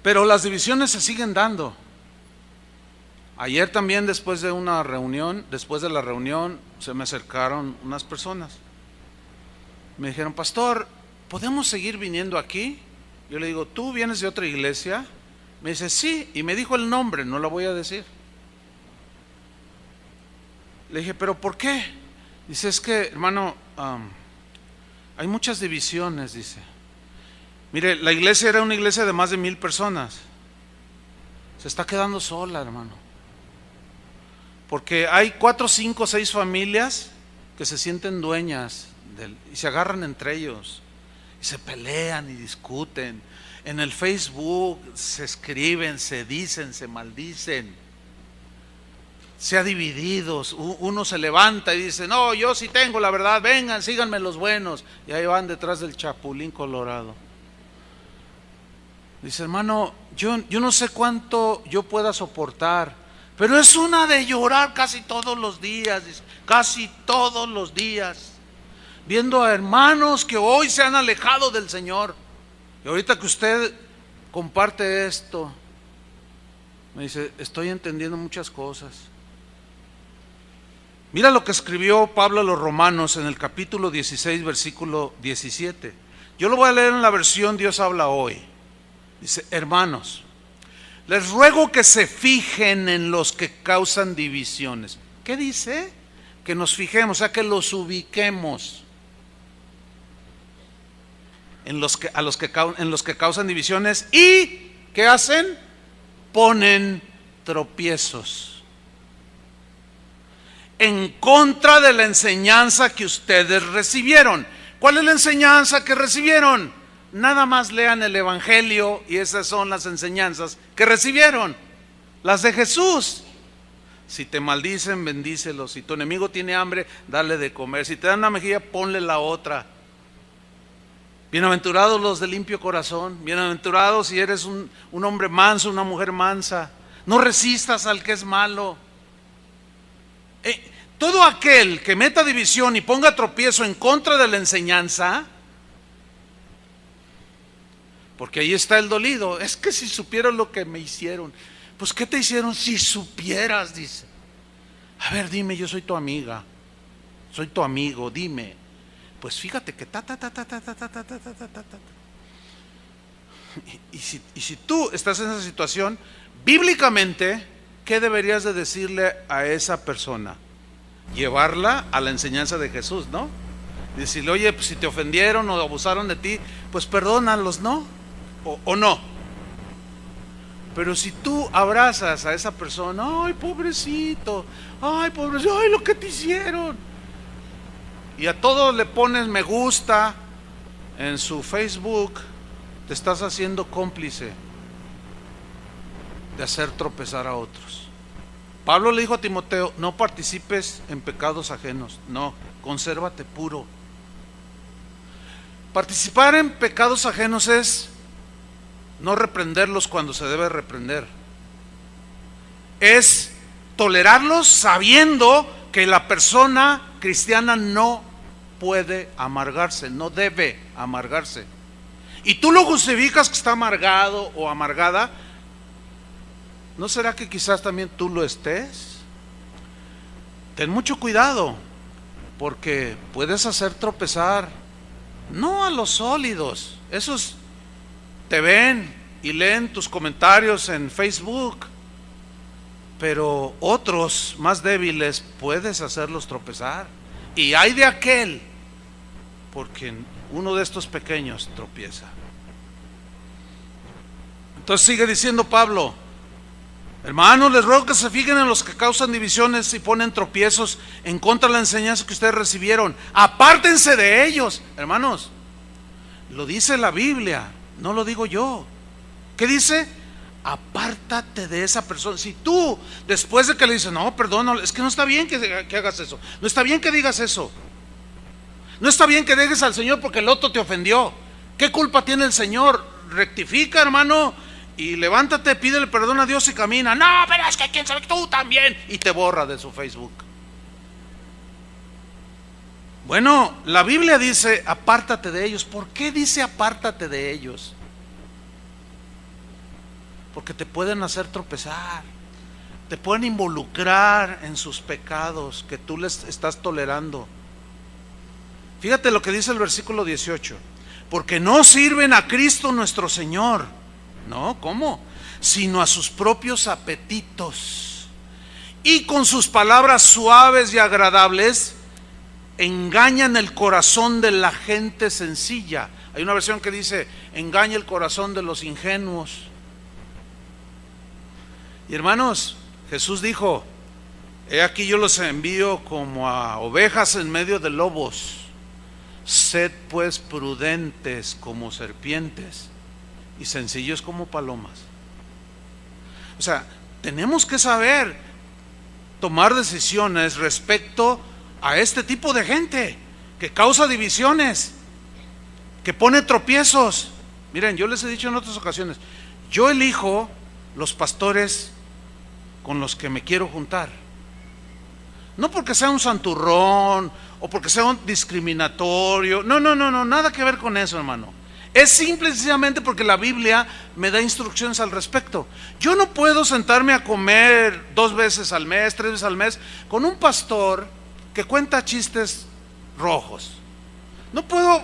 Speaker 1: Pero las divisiones se siguen dando. Ayer también después de la reunión se me acercaron unas personas. Me dijeron, pastor, ¿podemos seguir viniendo aquí? Yo le digo, ¿tú vienes de otra iglesia? Me dice, sí, y me dijo el nombre, no lo voy a decir. Le dije, ¿pero por qué? Dice, es que, hermano, hay muchas divisiones, dice. Mire, la iglesia era una iglesia de más de 1,000 personas. Se está quedando sola, hermano. Porque hay 4, 5, 6 familias que se sienten dueñas y se agarran entre ellos. Y se pelean y discuten. En el Facebook se escriben, se dicen, se maldicen. se ha dividido. Uno se levanta y dice, no, yo sí tengo la verdad, vengan, síganme los buenos. Y ahí van detrás del chapulín colorado. Dice, hermano, yo no sé cuánto yo pueda soportar, pero es una de llorar casi todos los días, dice, casi todos los días, viendo a hermanos que hoy se han alejado del Señor. Y ahorita que usted comparte esto, me dice, estoy entendiendo muchas cosas. Mira lo que escribió Pablo a los Romanos en el capítulo 16, versículo 17. Yo lo voy a leer en la versión Dios habla hoy. Dice, hermanos, les ruego que se fijen en los que causan divisiones. ¿Qué dice? Que nos fijemos, o sea, que los ubiquemos en los que causan divisiones. ¿Y qué hacen? Ponen tropiezos en contra de la enseñanza que ustedes recibieron. ¿Cuál es la enseñanza que recibieron? Nada más lean el Evangelio y esas son las enseñanzas que recibieron, las de Jesús. Si te maldicen, bendícelos. Si tu enemigo tiene hambre, dale de comer. Si te dan una mejilla, ponle la otra. Bienaventurados los de limpio corazón. Bienaventurados si eres un hombre manso, una mujer mansa. No resistas al que es malo. Todo aquel que meta división y ponga tropiezo en contra de la enseñanza, porque ahí está el dolido. Es que si supieras lo que me hicieron. Pues ¿qué te hicieron? Si supieras, dice. A ver, dime, yo soy tu amiga, soy tu amigo, dime. Pues fíjate que Y si tú estás en esa situación, bíblicamente, ¿qué deberías de decirle a esa persona? Llevarla a la enseñanza de Jesús, ¿no? Decirle, oye, pues si te ofendieron o abusaron de ti, pues perdónalos, ¿no? O no. Pero si tú abrazas a esa persona, ay pobrecito, ay lo que te hicieron, y a todo le pones me gusta en su Facebook, te estás haciendo cómplice de hacer tropezar a otros. Pablo le dijo a Timoteo, no participes en pecados ajenos, no, consérvate puro. Participar en pecados ajenos es no reprenderlos cuando se debe reprender. Es tolerarlos sabiendo que la persona cristiana no puede amargarse, no debe amargarse. Y tú lo justificas que está amargado o amargada. ¿No será que quizás también tú lo estés? Ten mucho cuidado, porque puedes hacer tropezar no a los sólidos, esos te ven y leen tus comentarios en Facebook, pero otros más débiles puedes hacerlos tropezar. Y hay de aquel porque uno de estos pequeños tropieza. Entonces sigue diciendo Pablo, hermanos, les ruego que se fijen en los que causan divisiones y ponen tropiezos en contra de la enseñanza que ustedes recibieron. Apártense de ellos. Hermanos, lo dice la Biblia, no lo digo yo. ¿Qué dice? Apártate de esa persona. Si tú, después de que le dices, no, perdón, es que no está bien que hagas eso, no está bien que digas eso, no está bien que dejes al Señor porque el otro te ofendió. ¿Qué culpa tiene el Señor? Rectifica, hermano, y levántate, pídele perdón a Dios y camina. No, pero es que quién sabe, tú también. Y te borra de su Facebook. Bueno, la Biblia dice apártate de ellos. ¿Por qué dice apártate de ellos? Porque te pueden hacer tropezar, te pueden involucrar en sus pecados que tú les estás tolerando. Fíjate lo que dice el versículo 18. Porque no sirven a Cristo nuestro Señor. No, ¿cómo? Sino a sus propios apetitos. Y con sus palabras suaves y agradables engañan el corazón de la gente sencilla. Hay una versión que dice, engaña el corazón de los ingenuos. Y hermanos, Jesús dijo, he aquí yo los envío como a ovejas en medio de lobos. Sed pues prudentes como serpientes y sencillos como palomas. O sea, tenemos que saber tomar decisiones respecto a este tipo de gente que causa divisiones, que pone tropiezos. Miren, yo les he dicho en otras ocasiones, yo elijo los pastores con los que me quiero juntar. No porque sea un santurrón o porque sea un discriminatorio. No, nada que ver con eso, hermano. Es simple y sencillamente porque la Biblia me da instrucciones al respecto. Yo no puedo sentarme a comer 2 veces al mes, 3 veces al mes con un pastor que cuenta chistes rojos. No puedo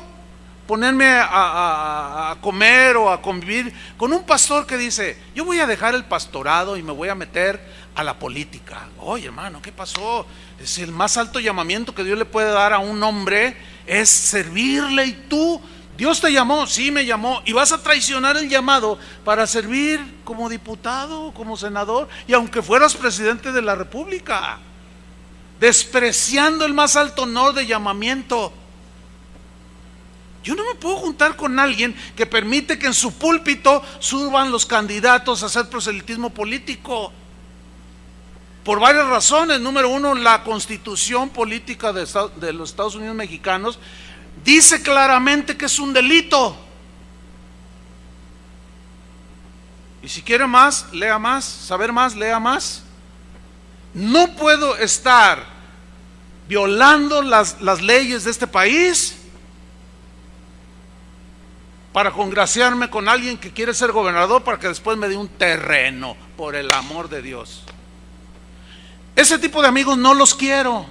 Speaker 1: ponerme a comer o a convivir con un pastor que dice: yo voy a dejar el pastorado y me voy a meter a la política. Oye, hermano, ¿qué pasó? Es el más alto llamamiento que Dios le puede dar a un hombre, es servirle. Y tú, Dios te llamó, sí me llamó, y vas a traicionar el llamado para servir como diputado, como senador, y aunque fueras presidente de la república, despreciando el más alto honor de llamamiento. Yo no me puedo juntar con alguien que permite que en su púlpito suban los candidatos a hacer proselitismo político, por varias razones. Número uno, la Constitución política de los Estados Unidos mexicanos dice claramente que es un delito. Y si quiere más, lea más. Saber más, lea más. No puedo estar violando las leyes de este país para congraciarme con alguien que quiere ser gobernador para que después me dé un terreno, por el amor de Dios. Ese tipo de amigos no los quiero.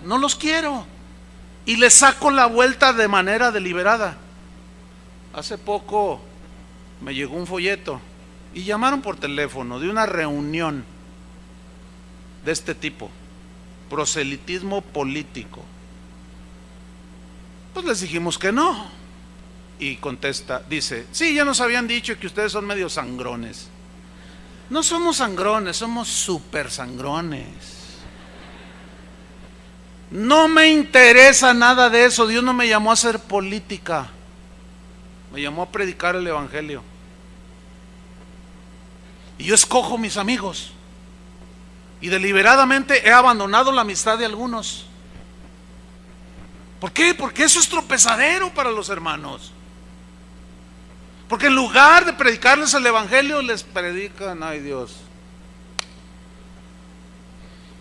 Speaker 1: Y les saco la vuelta de manera deliberada. Hace poco me llegó un folleto y llamaron por teléfono de una reunión de este tipo, proselitismo político. Pues les dijimos que no. Y contesta, dice: sí, ya nos habían dicho que ustedes son medio sangrones. No somos sangrones, somos súper sangrones. No me interesa nada de eso. Dios no me llamó a hacer política, me llamó a predicar el evangelio. Y yo escojo mis amigos, y deliberadamente he abandonado la amistad de algunos. ¿Por qué? Porque eso es tropezadero para los hermanos. Porque en lugar de predicarles el evangelio, les predican, ay Dios,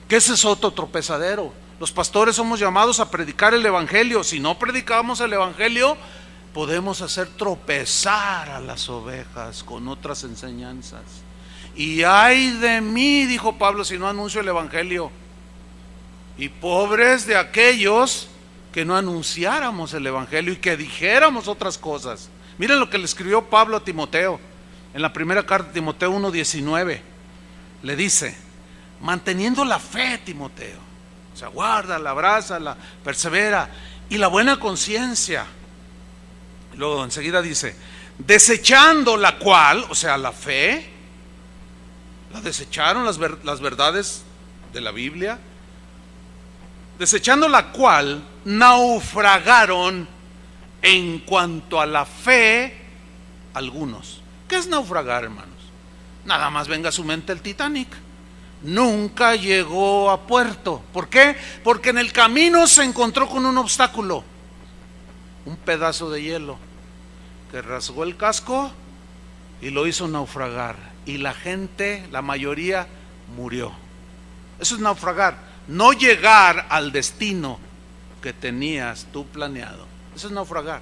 Speaker 1: que ese es otro tropezadero. Los pastores somos llamados a predicar el evangelio. Si no predicamos el evangelio, podemos hacer tropezar a las ovejas con otras enseñanzas. Y ay de mí, dijo Pablo, si no anuncio el evangelio. Y pobres de aquellos que no anunciáramos el evangelio y que dijéramos otras cosas. Miren lo que le escribió Pablo a Timoteo en la primera carta de Timoteo 1:19. Le dice: manteniendo la fe, Timoteo, o sea, guárdala, abrázala, persevera, y la buena conciencia. Luego enseguida dice: desechando la cual, o sea, la fe, la desecharon las verdades de la Biblia, desechando la cual naufragaron en cuanto a la fe algunos. ¿Qué es naufragar, hermanos? Nada más venga a su mente el Titanic. Nunca llegó a puerto. ¿Por qué? Porque en el camino se encontró con un obstáculo, un pedazo de hielo que rasgó el casco y lo hizo naufragar. Y la gente, la mayoría, murió. Eso es naufragar, no llegar al destino que tenías tú planeado. Eso es naufragar.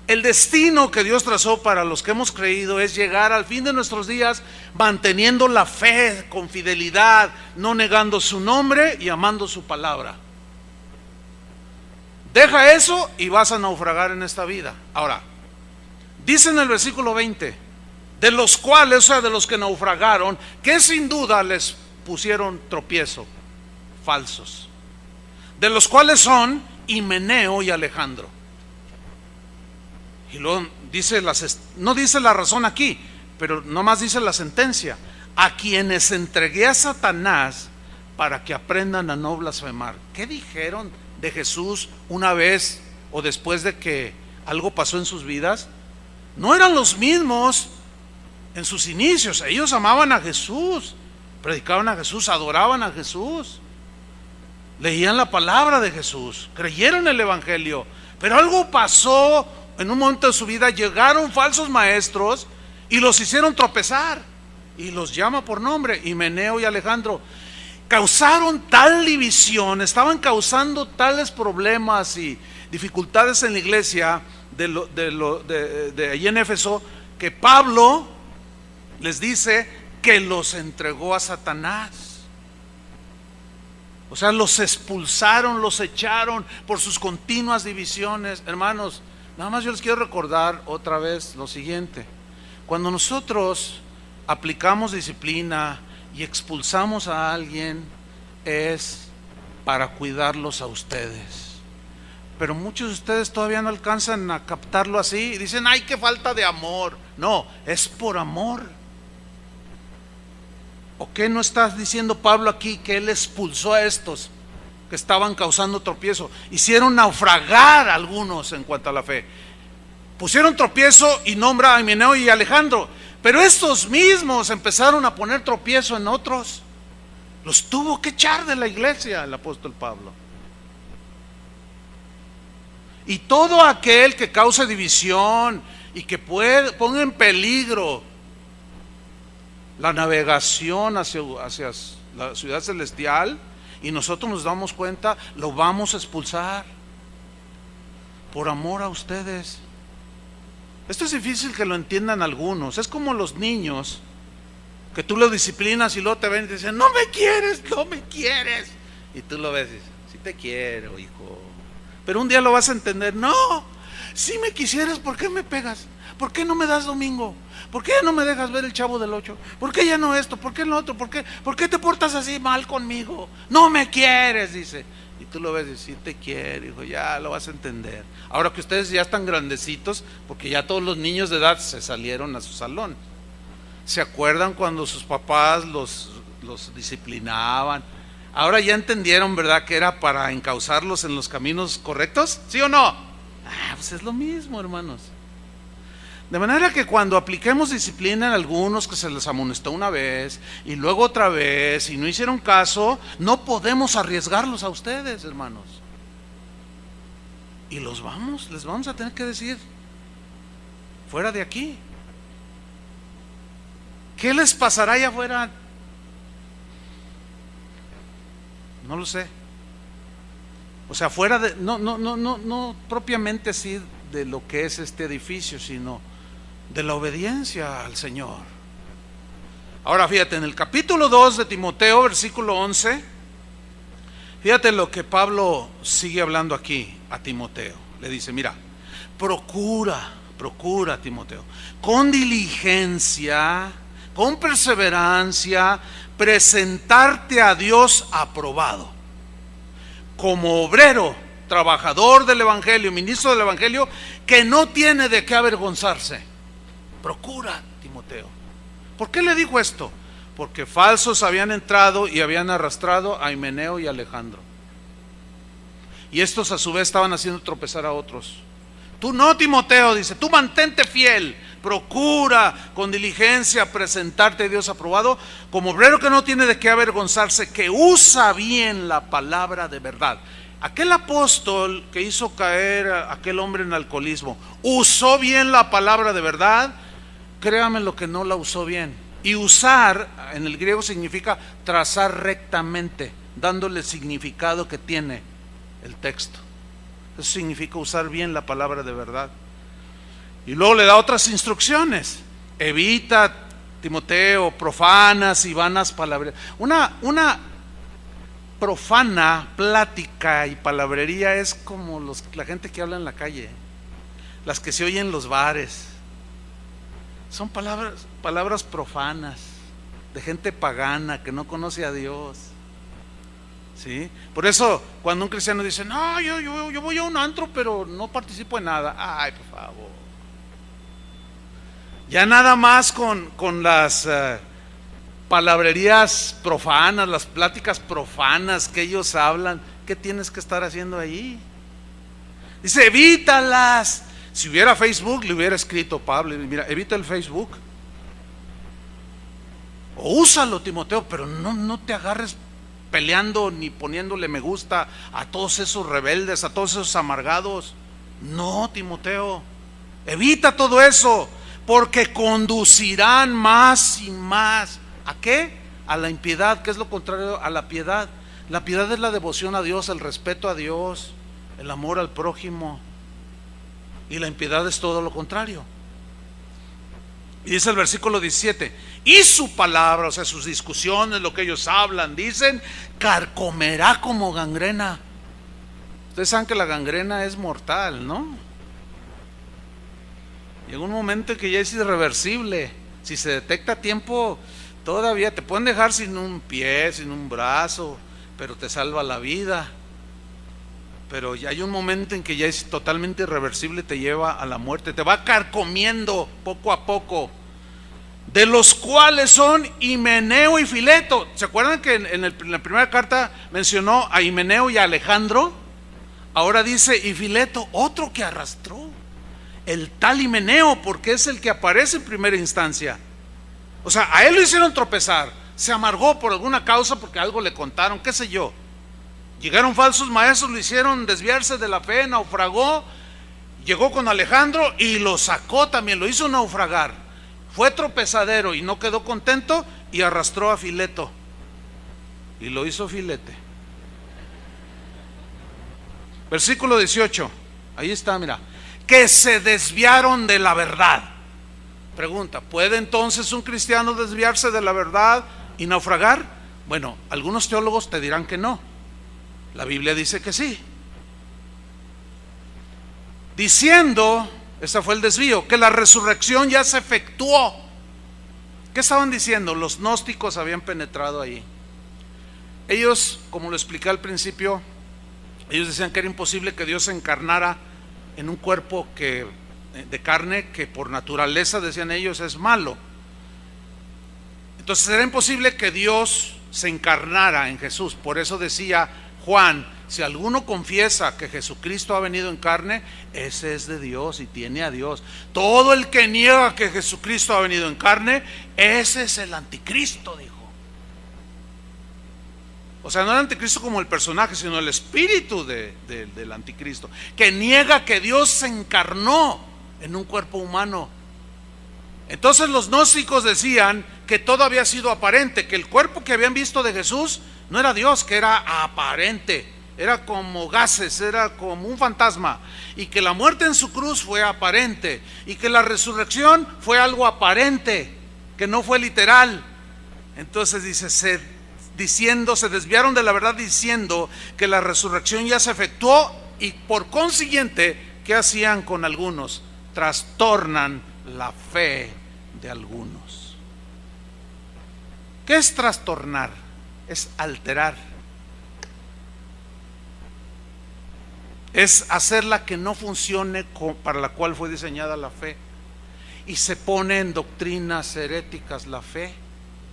Speaker 1: El destino que Dios trazó para los que hemos creído es llegar al fin de nuestros días manteniendo la fe con fidelidad, no negando su nombre y amando su palabra. Deja eso y vas a naufragar en esta vida. Ahora, dice en el versículo 20, de los cuales, o sea, de los que naufragaron, que sin duda les pusieron tropiezo, falsos, de los cuales son Himeneo y Alejandro. Y luego dice, no dice la razón aquí, pero nomás dice la sentencia: a quienes entregué a Satanás para que aprendan a no blasfemar. ¿Qué dijeron de Jesús una vez o después de que algo pasó en sus vidas? No eran los mismos en sus inicios. Ellos amaban a Jesús, predicaban a Jesús, adoraban a Jesús. leían la palabra de Jesús, creyeron el evangelio, pero algo pasó en un momento de su vida. Llegaron falsos maestros y los hicieron tropezar, y los llama por nombre, Himeneo y Alejandro. Causaron tal división, estaban causando tales problemas y dificultades en la iglesia de allí en Éfeso, que Pablo les dice que los entregó a Satanás. O sea, los expulsaron, los echaron por sus continuas divisiones. Hermanos, nada más yo les quiero recordar otra vez lo siguiente: cuando nosotros aplicamos disciplina y expulsamos a alguien, es para cuidarlos a ustedes. Pero muchos de ustedes todavía no alcanzan a captarlo así y dicen: ay, qué falta de amor. No, es por amor. ¿O qué no está diciendo Pablo aquí? Que él expulsó a estos que estaban causando tropiezo. Hicieron naufragar a algunos en cuanto a la fe. Pusieron tropiezo y nombra a Himeneo y Alejandro, pero estos mismos empezaron a poner tropiezo en otros. Los tuvo que echar de la iglesia el apóstol Pablo. Y todo aquel que cause división y que ponga en peligro la navegación hacia la ciudad celestial, y nosotros nos damos cuenta, lo vamos a expulsar por amor a ustedes. Esto es difícil que lo entiendan algunos. Es como los niños que tú los disciplinas y luego te ven y te dicen: no me quieres, no me quieres. Y tú lo ves y dices: sí te quiero, hijo. Pero un día lo vas a entender. No, si me quisieras, ¿por qué me pegas? ¿Por qué no me das domingo? ¿Por qué no me dejas ver el Chavo del 8? ¿Por qué ya no esto? ¿Por qué lo otro? ¿Por qué te portas así mal conmigo? No me quieres, dice. Y tú lo ves y dices: sí te quiero, hijo, ya lo vas a entender. Ahora que ustedes ya están grandecitos, porque ya todos los niños de edad se salieron a su salón. ¿Se acuerdan cuando sus papás los disciplinaban? Ahora ya entendieron, ¿verdad?, que era para encauzarlos en los caminos correctos, ¿sí o no? Pues es lo mismo, hermanos. De manera que cuando apliquemos disciplina en algunos que se les amonestó una vez y luego otra vez y no hicieron caso, no podemos arriesgarlos a ustedes, hermanos. Y les vamos a tener que decir: fuera de aquí. ¿Qué les pasará allá afuera? No lo sé. O sea, fuera de, no propiamente así de lo que es este edificio, sino de la obediencia al Señor. Ahora fíjate, en el capítulo 2 de Timoteo, versículo 11, fíjate lo que Pablo sigue hablando aquí a Timoteo. Le dice: mira, procura Timoteo, con diligencia, con perseverancia, presentarte a Dios aprobado, como obrero, trabajador del evangelio, ministro del evangelio, que no tiene de qué avergonzarse. Procura, Timoteo. ¿Por qué le dijo esto? Porque falsos habían entrado y habían arrastrado a Himeneo y Alejandro, y estos a su vez estaban haciendo tropezar a otros. Tú no, Timoteo, dice, tú mantente fiel, procura con diligencia presentarte a Dios aprobado, como obrero que no tiene de qué avergonzarse, que usa bien la palabra de verdad. Aquel apóstol que hizo caer a aquel hombre en alcoholismo, ¿usó bien la palabra de verdad? Créame lo que no la usó bien. Y usar en el griego significa trazar rectamente, dándole el significado que tiene el texto. Eso significa usar bien la palabra de verdad. Y luego le da otras instrucciones: evita, Timoteo, profanas y vanas palabras. Una profana plática y palabrería es como la gente que habla en la calle, las que se oyen en los bares. Son palabras profanas, de gente pagana que no conoce a Dios. ¿Sí? Por eso cuando un cristiano dice: no, yo voy a un antro pero no participo en nada. Ay, por favor. Ya nada más con las palabrerías profanas, las pláticas profanas que ellos hablan, ¿qué tienes que estar haciendo ahí? Dice: evítalas. Si hubiera Facebook, le hubiera escrito Pablo: mira, evita el Facebook, o úsalo, Timoteo, pero no te agarres peleando ni poniéndole me gusta a todos esos rebeldes, a todos esos amargados. No, Timoteo, evita todo eso, porque conducirán más y más. ¿A qué? A la impiedad, que es lo contrario a la piedad. La piedad es la devoción a Dios, el respeto a Dios, el amor al prójimo. Y la impiedad es todo lo contrario. Y dice el versículo 17: y su palabra, o sea, sus discusiones, lo que ellos hablan, dicen, carcomerá como gangrena. Ustedes saben que la gangrena es mortal, ¿no? Llega un momento en que ya es irreversible. Si se detecta a tiempo, todavía te pueden dejar sin un pie, sin un brazo, pero te salva la vida. Pero ya hay un momento en que ya es totalmente irreversible, te lleva a la muerte, te va carcomiendo poco a poco. De los cuales son Himeneo y Fileto. ¿Se acuerdan que en la primera carta mencionó a Himeneo y a Alejandro? Ahora dice y Fileto, otro que arrastró. El tal Himeneo, porque es el que aparece en primera instancia. O sea, a él lo hicieron tropezar, se amargó por alguna causa, porque algo le contaron, qué sé yo. Llegaron falsos maestros, lo hicieron desviarse de la fe, naufragó. Llegó con Alejandro y lo sacó también, lo hizo naufragar. Fue tropezadero y no quedó contento y arrastró a Fileto y lo hizo filete. Versículo 18, ahí está, mira. Que se desviaron de la verdad. Pregunta, ¿puede entonces un cristiano desviarse de la verdad y naufragar? Bueno, algunos teólogos te dirán que no. La Biblia dice que sí. Diciendo, ese fue el desvío, que la resurrección ya se efectuó. ¿Qué estaban diciendo? Los gnósticos habían penetrado ahí. Ellos, como lo expliqué al principio, ellos decían que era imposible que Dios se encarnara en un cuerpo de carne que por naturaleza, decían ellos, es malo. Entonces era imposible que Dios se encarnara en Jesús. Por eso decía Juan, si alguno confiesa que Jesucristo ha venido en carne, ese es de Dios y tiene a Dios. Todo el que niega que Jesucristo ha venido en carne, ese es el anticristo, dijo. O sea, no el anticristo como el personaje, sino el espíritu del anticristo, que niega que Dios se encarnó en un cuerpo humano. Entonces los gnósticos decían que todo había sido aparente, que el cuerpo que habían visto de Jesús no era Dios, que era aparente, era como gases, era como un fantasma, y que la muerte en su cruz fue aparente, y que la resurrección fue algo aparente, que no fue literal. Entonces dice, se desviaron de la verdad diciendo que la resurrección ya se efectuó, y por consiguiente, ¿qué hacían con algunos? Trastornan la fe de algunos. ¿Qué es trastornar? Es alterar, es hacerla que no funcione para la cual fue diseñada la fe, y se pone en doctrinas heréticas la fe,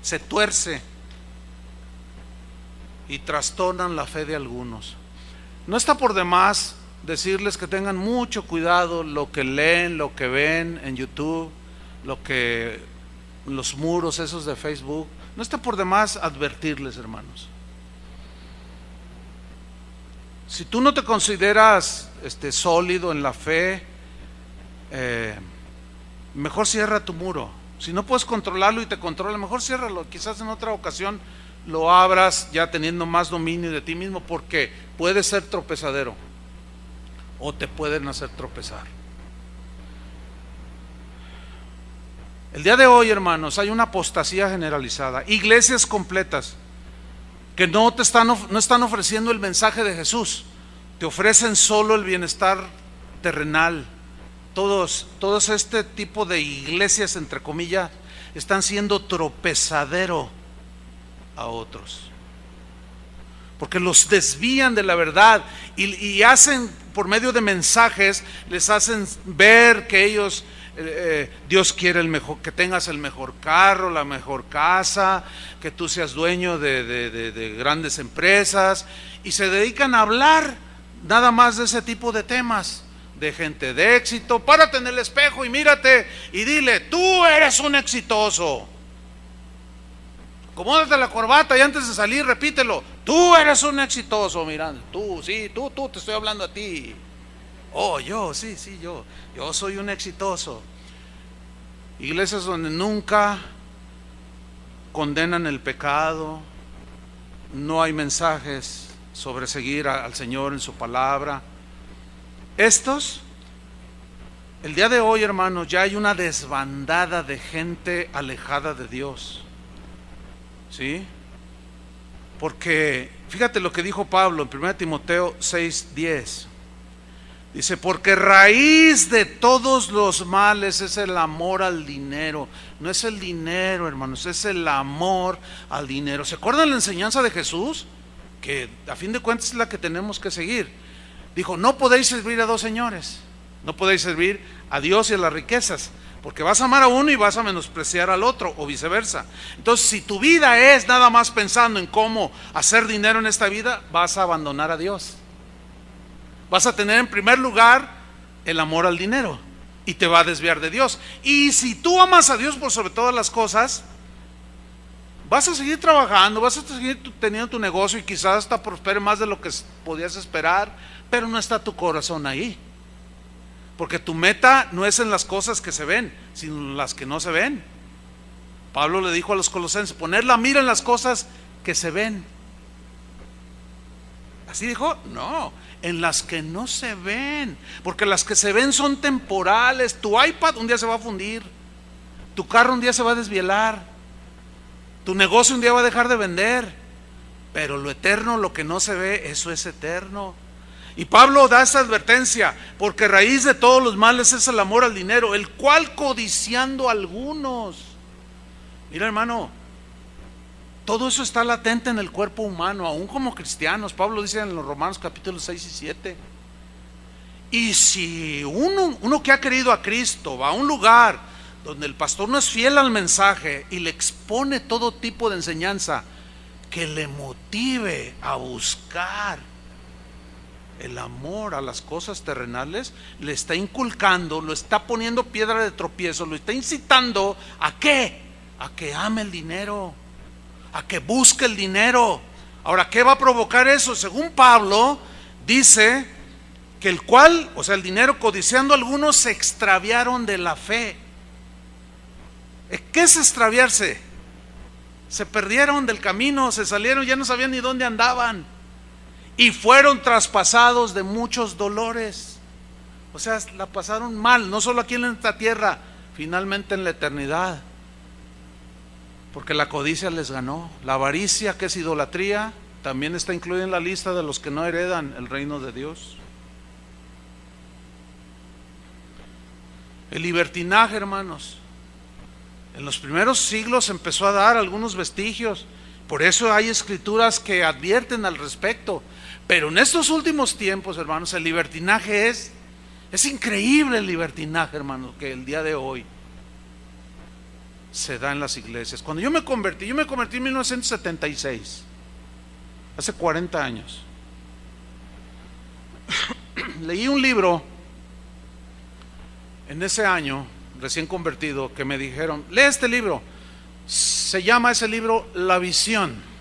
Speaker 1: se tuerce y trastornan la fe de algunos. No está por demás decirles que tengan mucho cuidado lo que leen, lo que ven en YouTube, los muros esos de Facebook. No está por demás advertirles, hermanos. Si tú no te consideras sólido en la fe, mejor cierra tu muro. Si no puedes controlarlo y te controla, mejor ciérralo. Quizás en otra ocasión lo abras ya teniendo más dominio de ti mismo, porque puede ser tropezadero o te pueden hacer tropezar. El día de hoy, hermanos, hay una apostasía generalizada. Iglesias completas que no están ofreciendo el mensaje de Jesús, te ofrecen solo el bienestar terrenal. Todos este tipo de iglesias, entre comillas, están siendo tropezadero a otros, porque los desvían de la verdad y hacen, por medio de mensajes, les hacen ver que ellos, Dios quiere que tengas el mejor carro, la mejor casa, que tú seas dueño de grandes empresas, y se dedican a hablar nada más de ese tipo de temas, de gente de éxito. Párate en el espejo y mírate y dile, tú eres un exitoso. Acomódate la corbata y antes de salir repítelo, Tú eres un exitoso, mirando. Tú, sí, tú, te estoy hablando a ti. Oh, yo, sí, yo soy un exitoso. Iglesias donde nunca condenan el pecado, no hay mensajes sobre seguir al Señor en su palabra. Estos, el día de hoy, hermanos, ya hay una desbandada de gente alejada de Dios. ¿Sí? Porque, fíjate lo que dijo Pablo en 1 Timoteo 6:10. Dice, porque raíz de todos los males es el amor al dinero. No es el dinero, hermanos, es el amor al dinero. ¿Se acuerdan la enseñanza de Jesús? Que a fin de cuentas es la que tenemos que seguir. Dijo, no podéis servir a dos señores. No podéis servir a Dios y a las riquezas, porque vas a amar a uno y vas a menospreciar al otro, o viceversa. Entonces, si tu vida es nada más pensando en cómo hacer dinero en esta vida, vas a abandonar a Dios. Vas a tener en primer lugar el amor al dinero y te va a desviar de Dios. Y si tú amas a Dios por sobre todas las cosas, vas a seguir trabajando, vas a seguir teniendo tu negocio y quizás hasta prospere más de lo que podías esperar, pero no está tu corazón ahí. Porque tu meta no es en las cosas que se ven, sino en las que no se ven. Pablo le dijo a los colosenses, poner la mira en las cosas que se ven. ¿Así dijo? No, en las que no se ven. Porque las que se ven son temporales. Tu iPad un día se va a fundir, tu carro un día se va a desvielar, tu negocio un día va a dejar de vender. Pero lo eterno, lo que no se ve, eso es eterno. Y Pablo da esta advertencia, porque raíz de todos los males es el amor al dinero, el cual codiciando algunos. Mira, hermano, todo eso está latente en el cuerpo humano, aún como cristianos. Pablo dice en los Romanos capítulos 6 y 7. Y si uno que ha querido a Cristo va a un lugar donde el pastor no es fiel al mensaje y le expone todo tipo de enseñanza que le motive a buscar el amor a las cosas terrenales, le está inculcando, lo está poniendo piedra de tropiezo, lo está incitando ¿a qué? A que ame el dinero, a que busque el dinero. Ahora, ¿qué va a provocar eso? Según Pablo, dice que el cual, o sea, el dinero codiciando algunos, se extraviaron de la fe. ¿Qué es extraviarse? Se perdieron del camino, se salieron, ya no sabían ni dónde andaban. Y fueron traspasados de muchos dolores. O sea, la pasaron mal, no solo aquí en esta tierra, finalmente en la eternidad. Porque la codicia les ganó. La avaricia, que es idolatría, también está incluida en la lista de los que no heredan el reino de Dios. El libertinaje, hermanos, en los primeros siglos empezó a dar algunos vestigios. Por eso hay escrituras que advierten al respecto. Pero en estos últimos tiempos, hermanos, el libertinaje es increíble, el libertinaje, hermanos, que el día de hoy se da en las iglesias. Cuando yo me convertí en 1976, hace 40 años. Leí un libro en ese año, recién convertido, que me dijeron, lee este libro. Se llama ese libro La Visión.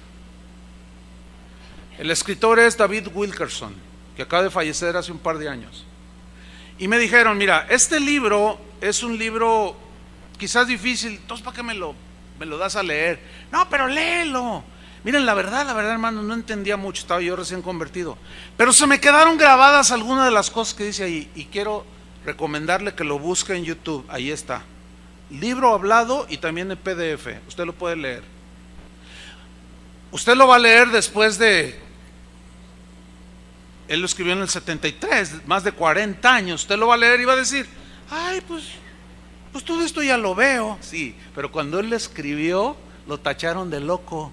Speaker 1: El escritor es David Wilkerson, que acaba de fallecer hace un par de años. Y me dijeron, mira, este libro es un libro quizás difícil, entonces ¿para qué me lo das a leer? No, pero léelo. Miren, la verdad, hermano, no entendía mucho, estaba yo recién convertido, pero se me quedaron grabadas algunas de las cosas que dice ahí, y quiero recomendarle que lo busque en YouTube. Ahí está, libro hablado y también en PDF, usted lo puede leer. Usted lo va a leer después de, él lo escribió en el 73, más de 40 años. Usted lo va a leer y va a decir, ay, pues todo esto ya lo veo. Sí, pero cuando él lo escribió, lo tacharon de loco.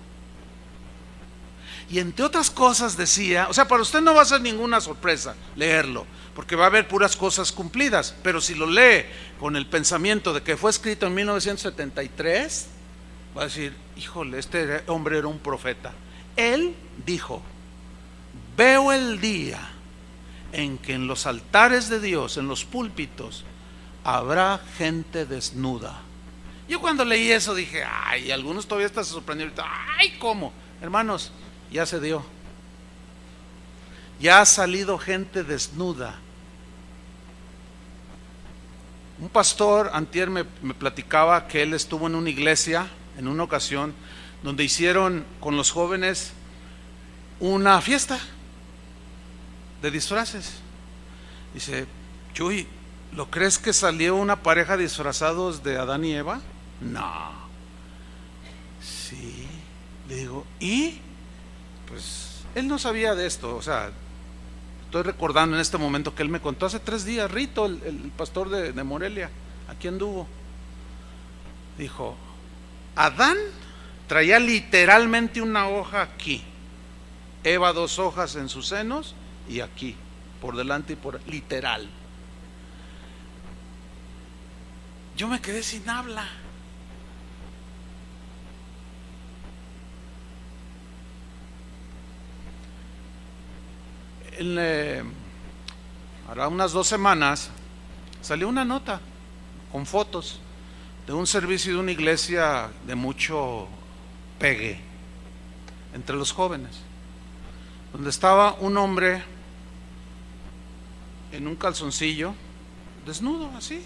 Speaker 1: Y entre otras cosas decía, o sea, para usted no va a ser ninguna sorpresa leerlo, porque va a haber puras cosas cumplidas. Pero si lo lee con el pensamiento de que fue escrito en 1973, va a decir, híjole, este hombre era un profeta. Él dijo, veo el día en que en los altares de Dios, en los púlpitos, habrá gente desnuda. Yo cuando leí eso dije, ay, algunos todavía hasta se sorprendieron. Ay, ¿cómo? Hermanos, ya se dio. Ya ha salido gente desnuda. Un pastor antier me platicaba que él estuvo en una iglesia en una ocasión donde hicieron con los jóvenes una fiesta de disfraces. Dice, Chuy, ¿lo crees que salió una pareja disfrazados de Adán y Eva? No. Sí. Le digo, ¿y? Pues él no sabía de esto, o sea, estoy recordando en este momento que él me contó hace 3 días, Rito, el pastor de Morelia, aquí anduvo. Dijo, Adán traía literalmente una hoja aquí, Eva 2 hojas en sus senos y aquí, por delante y por literal. Yo me quedé sin habla. Hará unas 2 semanas salió una nota con fotos de un servicio de una iglesia de mucho pegue entre los jóvenes, donde estaba un hombre en un calzoncillo, desnudo así,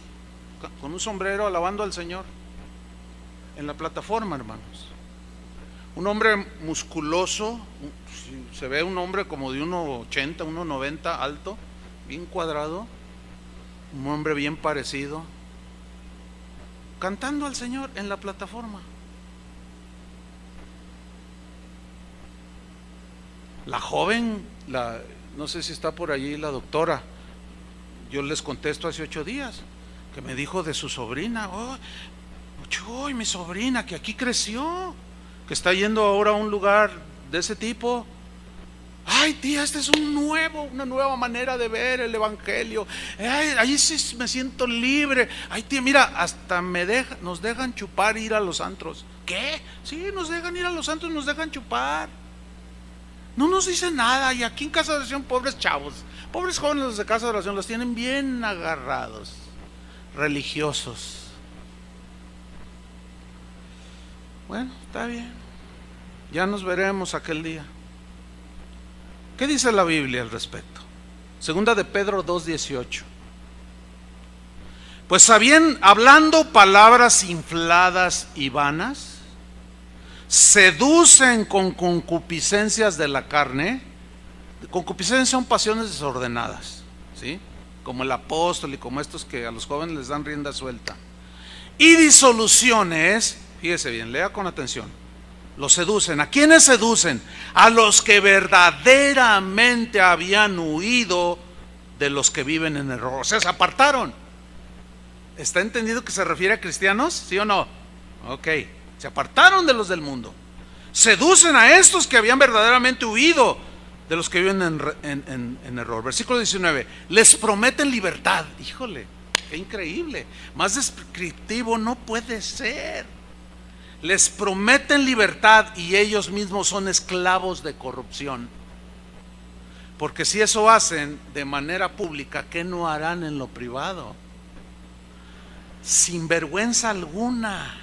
Speaker 1: con un sombrero, alabando al Señor en la plataforma, hermanos. Un hombre musculoso, se ve un hombre como de 1,80, 1,90 alto, bien cuadrado, un hombre bien parecido, cantando al Señor en la plataforma. La joven, no sé si está por allí la doctora, yo les contesto hace 8 días, que me dijo de su sobrina, Chuy, mi sobrina, que aquí creció, que está yendo ahora a un lugar de ese tipo. Ay, tía, esta es una nueva manera de ver el evangelio. Ay, ahí sí me siento libre. Ay, tía, mira, hasta nos dejan chupar, ir a los antros. ¿Qué? Sí, nos dejan ir a los antros, nos dejan chupar. No nos dicen nada. Y aquí en Casa de Oración, pobres chavos, pobres jóvenes de Casa de Oración, los tienen bien agarrados, religiosos. Bueno, está bien, ya nos veremos aquel día. ¿Qué dice la Biblia al respecto? Segunda de Pedro 2:18. Pues hablando palabras infladas y vanas, seducen con concupiscencias de la carne. Concupiscencias son pasiones desordenadas, ¿sí? Como el apóstol y como estos que a los jóvenes les dan rienda suelta. Y disoluciones. Fíjese bien, lea con atención. Los seducen. ¿A quiénes seducen? A los que verdaderamente habían huido de los que viven en error. O sea, se apartaron. ¿Está entendido que se refiere a cristianos? ¿Sí o no? Ok. Se apartaron de los del mundo. Seducen a estos que habían verdaderamente huido de los que viven en error. Versículo 19. Les prometen libertad. Híjole, qué increíble. Más descriptivo no puede ser. Les prometen libertad y ellos mismos son esclavos de corrupción. Porque si eso hacen de manera pública, ¿qué no harán en lo privado? Sin vergüenza alguna.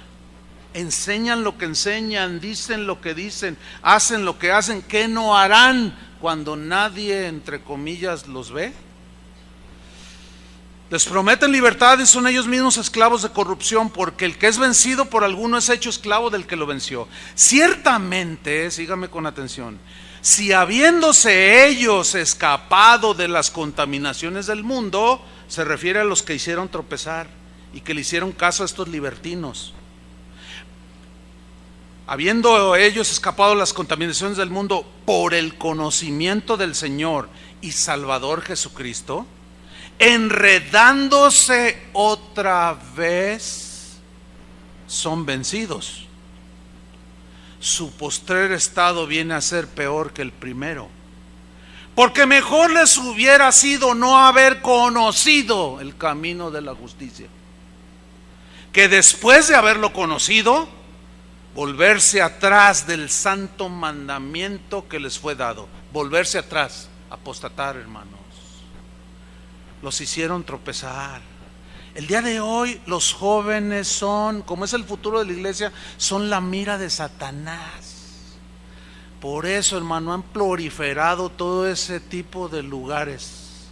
Speaker 1: Enseñan lo que enseñan, dicen lo que dicen, hacen lo que hacen. ¿Qué no harán cuando nadie, entre comillas, los ve? Les prometen libertad y son ellos mismos esclavos de corrupción, porque el que es vencido por alguno es hecho esclavo del que lo venció. Ciertamente, sígame con atención, si habiéndose ellos escapado de las contaminaciones del mundo, se refiere a los que hicieron tropezar y que le hicieron caso a estos libertinos. Habiendo ellos escapado de las contaminaciones del mundo por el conocimiento del Señor y Salvador Jesucristo, enredándose otra vez, son vencidos. Su postrer estado viene a ser peor que el primero, porque mejor les hubiera sido no haber conocido el camino de la justicia, que después de haberlo conocido, volverse atrás del santo mandamiento que les fue dado. Volverse atrás, apostatar, hermanos. Los hicieron tropezar. El día de hoy los jóvenes son, como es el futuro de la iglesia, son la mira de Satanás. Por eso, hermano, han proliferado todo ese tipo de lugares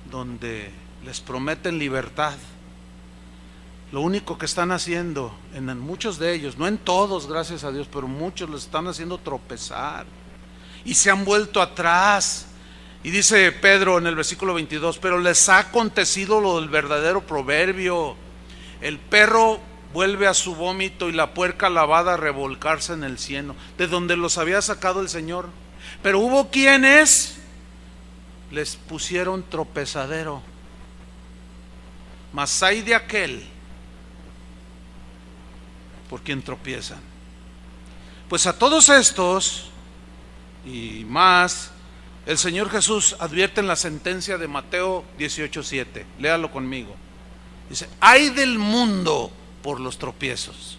Speaker 1: donde les prometen libertad. Lo único que están haciendo en muchos de ellos, no en todos, gracias a Dios, pero muchos los están haciendo tropezar y se han vuelto atrás. Y dice Pedro en el versículo 22, pero les ha acontecido lo del verdadero proverbio: el perro vuelve a su vómito y la puerca lavada a revolcarse en el cieno, de donde los había sacado el Señor. Pero hubo quienes les pusieron tropezadero. Mas hay de aquel por quien tropiezan. Pues a todos estos y más, el Señor Jesús advierte en la sentencia de Mateo 18:7. Léalo conmigo. Dice: ay del mundo por los tropiezos.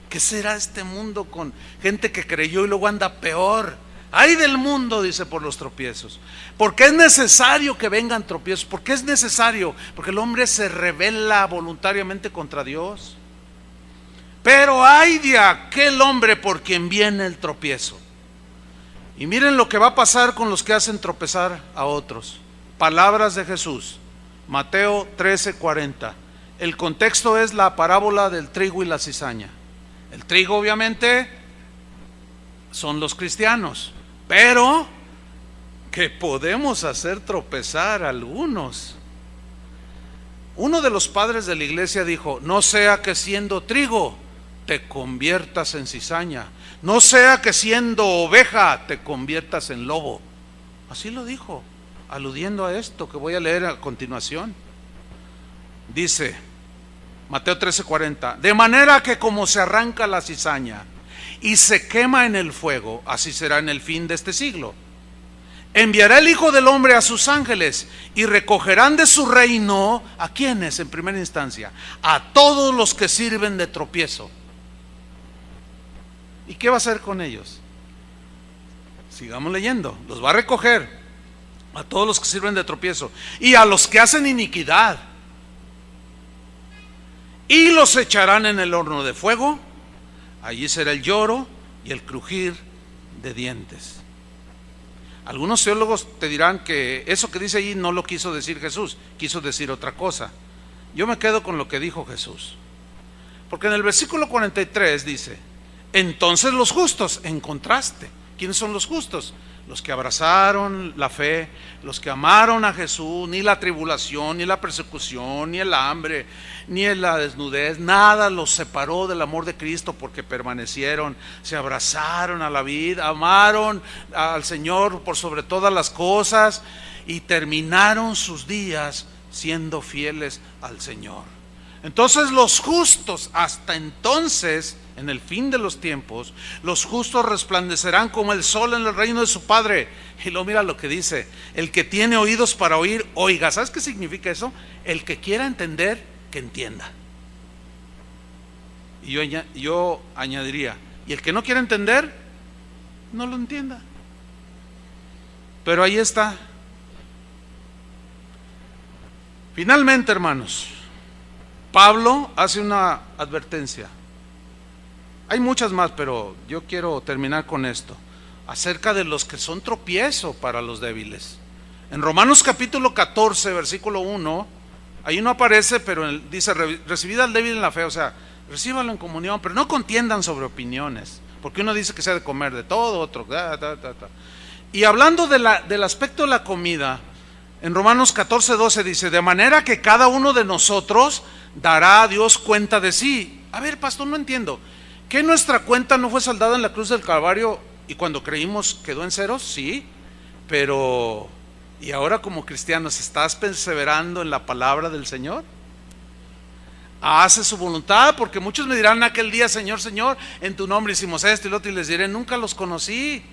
Speaker 1: ¿Qué será este mundo con gente que creyó y luego anda peor? Ay del mundo, dice, por los tropiezos. Porque es necesario que vengan tropiezos. ¿Por qué es necesario? Porque el hombre se rebela voluntariamente contra Dios. Pero ay de aquel hombre por quien viene el tropiezo. Y miren lo que va a pasar con los que hacen tropezar a otros. Palabras de Jesús, Mateo 13:40. El contexto es la parábola del trigo y la cizaña. El trigo, obviamente, son los cristianos, pero que podemos hacer tropezar a algunos. Uno de los padres de la iglesia dijo: no sea que siendo trigo te conviertas en cizaña, no sea que siendo oveja te conviertas en lobo. Así lo dijo, aludiendo a esto que voy a leer a continuación. Dice Mateo 13:40: de manera que como se arranca la cizaña y se quema en el fuego, así será en el fin de este siglo. Enviará el Hijo del Hombre a sus ángeles y recogerán de su reino, ¿a quiénes en primera instancia? A todos los que sirven de tropiezo. ¿Y qué va a hacer con ellos? Sigamos leyendo. Los va a recoger a todos los que sirven de tropiezo y a los que hacen iniquidad, y los echarán en el horno de fuego. Allí será el lloro y el crujir de dientes. Algunos teólogos te dirán que eso que dice allí no lo quiso decir Jesús, quiso decir otra cosa. Yo me quedo con lo que dijo Jesús, porque en el versículo 43 dice: entonces los justos, en contraste, ¿quiénes son los justos? Los que abrazaron la fe, los que amaron a Jesús. Ni la tribulación, ni la persecución, ni el hambre, ni la desnudez, nada los separó del amor de Cristo, porque permanecieron, se abrazaron a la vida, amaron al Señor por sobre todas las cosas y terminaron sus días siendo fieles al Señor. Entonces los justos, hasta entonces, en el fin de los tiempos, los justos resplandecerán como el sol en el reino de su Padre. Y luego mira lo que dice: el que tiene oídos para oír, oiga. ¿Sabes qué significa eso? El que quiera entender, que entienda. Y yo añadiría: y el que no quiera entender, no lo entienda. Pero ahí está. Finalmente, hermanos, Pablo hace una advertencia. Hay muchas más, pero yo quiero terminar con esto, acerca de los que son tropiezo para los débiles. En Romanos capítulo 14, versículo 1, ahí no aparece, pero dice: recibid al débil en la fe, o sea, recíbalo en comunión, pero no contiendan sobre opiniones, porque uno dice que se ha de comer de todo, otro. Y hablando del aspecto de la comida, en Romanos 14:12 dice: de manera que cada uno de nosotros dará a Dios cuenta de sí. A ver, pastor, no entiendo. ¿Que nuestra cuenta no fue saldada en la cruz del Calvario y cuando creímos quedó en ceros? Sí, pero ¿y ahora como cristianos estás perseverando en la palabra del Señor? ¿Haces su voluntad? Porque muchos me dirán aquel día: Señor, Señor, en tu nombre hicimos esto y lo otro, y les diré: nunca los conocí.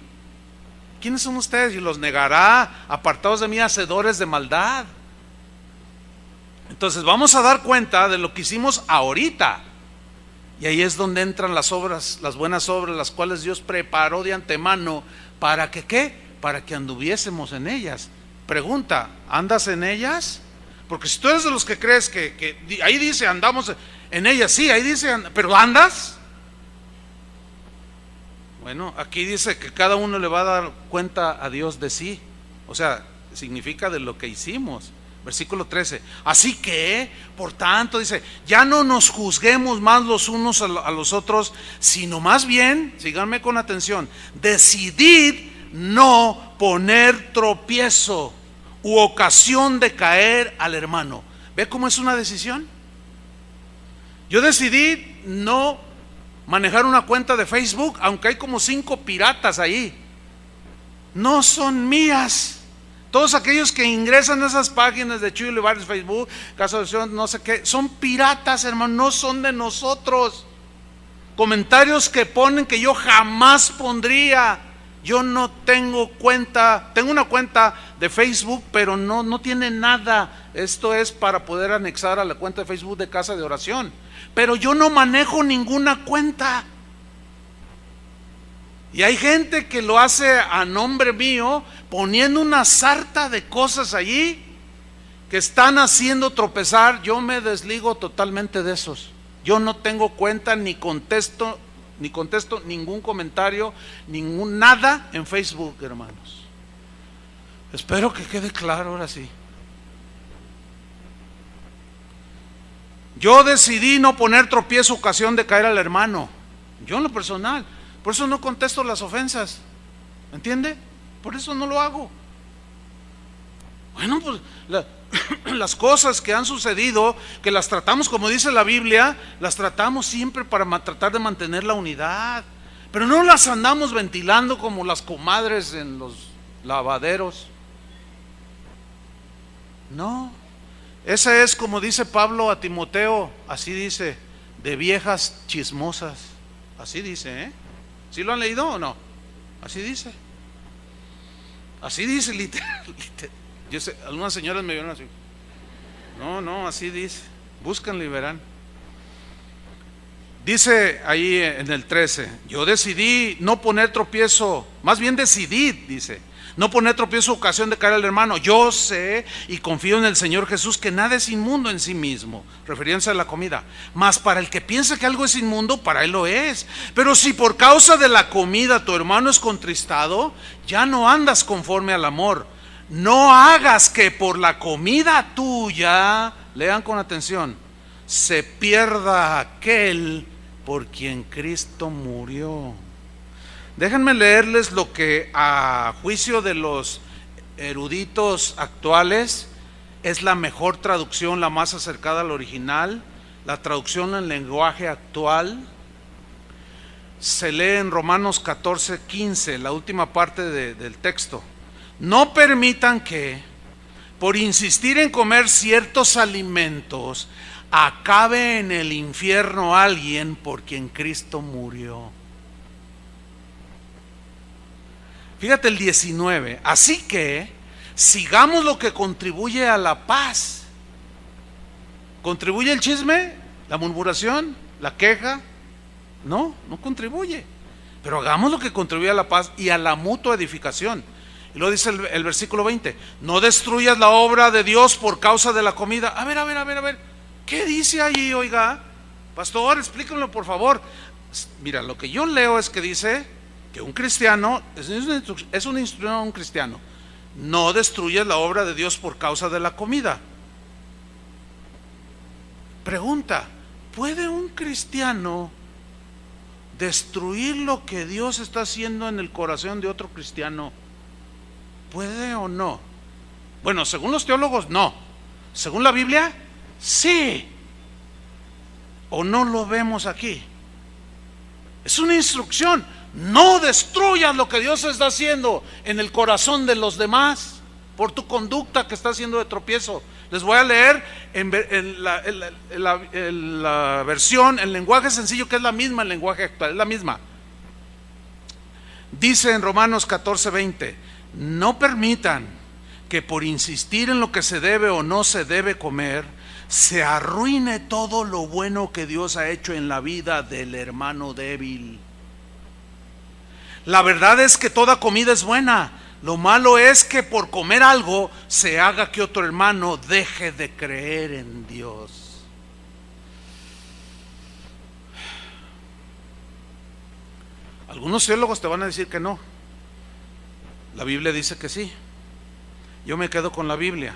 Speaker 1: ¿Quiénes son ustedes? Y los negará: apartados de mí, hacedores de maldad. Entonces vamos a dar cuenta de lo que hicimos ahorita. Y ahí es donde entran las obras, las buenas obras, las cuales Dios preparó de antemano. ¿Para que qué? Para que anduviésemos en ellas. Pregunta: ¿andas en ellas? Porque si tú eres de los que crees que ahí dice andamos en ellas, sí, ahí dice, pero ¿andas? Bueno, aquí dice que cada uno le va a dar cuenta a Dios de sí. O sea, significa de lo que hicimos. Versículo 13. Así que, por tanto, dice, ya no nos juzguemos más los unos a los otros, sino más bien, síganme con atención, decidid no poner tropiezo u ocasión de caer al hermano. ¿Ve cómo es una decisión? Yo decidí no manejar una cuenta de Facebook, aunque hay como 5 piratas ahí. No son mías. Todos aquellos que ingresan a esas páginas de Chuy Olivares, Facebook, Casa de Oración, no sé qué, son piratas, hermano, no son de nosotros. Comentarios que ponen que yo jamás pondría. Yo no tengo cuenta, tengo una cuenta de Facebook, pero no tiene nada. Esto es para poder anexar a la cuenta de Facebook de Casa de Oración. Pero yo no manejo ninguna cuenta. Y hay gente que lo hace a nombre mío, poniendo una sarta de cosas allí que están haciendo tropezar. Yo me desligo totalmente de esos. Yo no tengo cuenta, ni contesto ningún comentario, ningún nada en Facebook, hermanos. Espero que quede claro ahora sí. Yo decidí no poner tropiezo ocasión de caer al hermano. Yo en lo personal. Por eso no contesto las ofensas. ¿Entiende? Por eso no lo hago. Bueno, pues las cosas que han sucedido, que las tratamos, como dice la Biblia, las tratamos siempre para tratar de mantener la unidad. Pero no las andamos ventilando como las comadres en los lavaderos. No. Esa es, como dice Pablo a Timoteo, así dice, de viejas chismosas. Así dice, ¿eh? ¿Sí lo han leído o no? Así dice. Así dice, literal. Yo sé, algunas señoras me vieron así. No, así dice. Búscanlo y verán. Dice ahí en el 13, yo decidí no poner tropiezo, más bien decidí, dice, no poner tropiezo ocasión de caer al hermano. Yo sé y confío en el Señor Jesús que nada es inmundo en sí mismo, refiriéndose a la comida. Mas para el que piensa que algo es inmundo, para él lo es. Pero si por causa de la comida tu hermano es contristado, ya no andas conforme al amor. No hagas que por la comida tuya, lean con atención, se pierda aquel por quien Cristo murió. Déjenme leerles lo que a juicio de los eruditos actuales es la mejor traducción, la más acercada al original. La traducción en lenguaje actual se lee en Romanos 14:15, la última parte del texto. No permitan que, por insistir en comer ciertos alimentos, acabe en el infierno alguien por quien Cristo murió. Fíjate el 19. Así que sigamos lo que contribuye a la paz. ¿Contribuye el chisme? ¿La murmuración? ¿La queja? No contribuye. Pero hagamos lo que contribuye a la paz y a la mutua edificación. Y luego dice el versículo 20, no destruyas la obra de Dios por causa de la comida. A ver, ¿qué dice allí, oiga? Pastor, explíquenlo por favor. Mira, lo que yo leo es que dice que un cristiano, es una instrucción a un cristiano, no destruyas la obra de Dios por causa de la comida. Pregunta, ¿puede un cristiano destruir lo que Dios está haciendo en el corazón de otro cristiano? ¿Puede o no? Bueno, según los teólogos, no. Según la Biblia, sí. ¿O no lo vemos aquí? Es una instrucción. No destruyas lo que Dios está haciendo en el corazón de los demás por tu conducta que está haciendo de tropiezo. Les voy a leer en la versión, el lenguaje sencillo, que es la misma, el lenguaje actual, es la misma. Dice en Romanos 14:20, no permitan que por insistir en lo que se debe o no se debe comer, se arruine todo lo bueno que Dios ha hecho en la vida del hermano débil. La verdad es que toda comida es buena. Lo malo es que por comer algo se haga que otro hermano deje de creer en Dios. Algunos teólogos te van a decir que no. La Biblia dice que sí. Yo me quedo con la Biblia.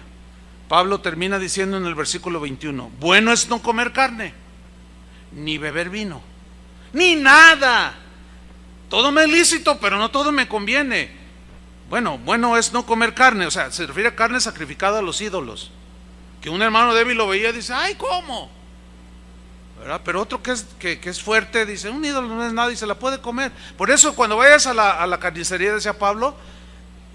Speaker 1: Pablo termina diciendo en el versículo 21: bueno es no comer carne, ni beber vino, ni nada. Todo me es lícito, pero no todo me conviene. Bueno es no comer carne, o sea, se refiere a carne sacrificada a los ídolos. Que un hermano débil lo veía y dice: ay, ¿cómo? ¿Verdad? Pero otro que es fuerte dice: un ídolo no es nada y se la puede comer. Por eso cuando vayas a la carnicería, decía Pablo,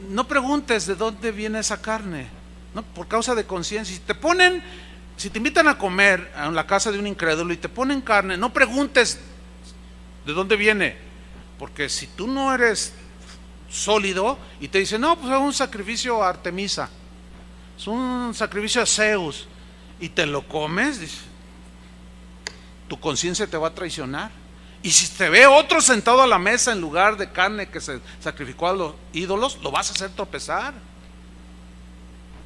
Speaker 1: no preguntes de dónde viene esa carne, ¿no? Por causa de conciencia. Si te invitan a comer a la casa de un incrédulo y te ponen carne, no preguntes de dónde viene, porque si tú no eres sólido y te dicen: no, pues es un sacrificio a Artemisa, es un sacrificio a Zeus, y te lo comes, tu conciencia te va a traicionar. Y si te ve otro sentado a la mesa en lugar de carne que se sacrificó a los ídolos, lo vas a hacer tropezar.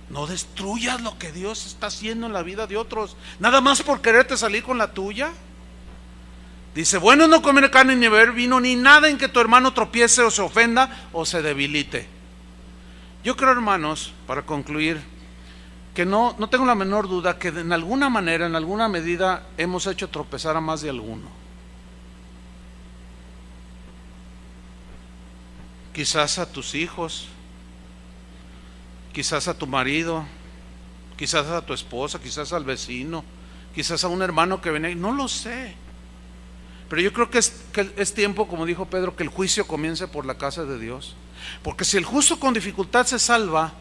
Speaker 1: No destruyas lo que Dios está haciendo en la vida de otros, nada más por quererte salir con la tuya. Dice: bueno, no comer carne, ni beber vino, ni nada en que tu hermano tropiece o se ofenda o se debilite. Yo creo, hermanos, para concluir, que no tengo la menor duda que en alguna manera, en alguna medida, hemos hecho tropezar a más de alguno. Quizás a tus hijos, quizás a tu marido, quizás a tu esposa, quizás al vecino, quizás a un hermano que venía, no lo sé. Pero yo creo que es tiempo, como dijo Pedro, que el juicio comience por la casa de Dios. Porque si el justo con dificultad se salva,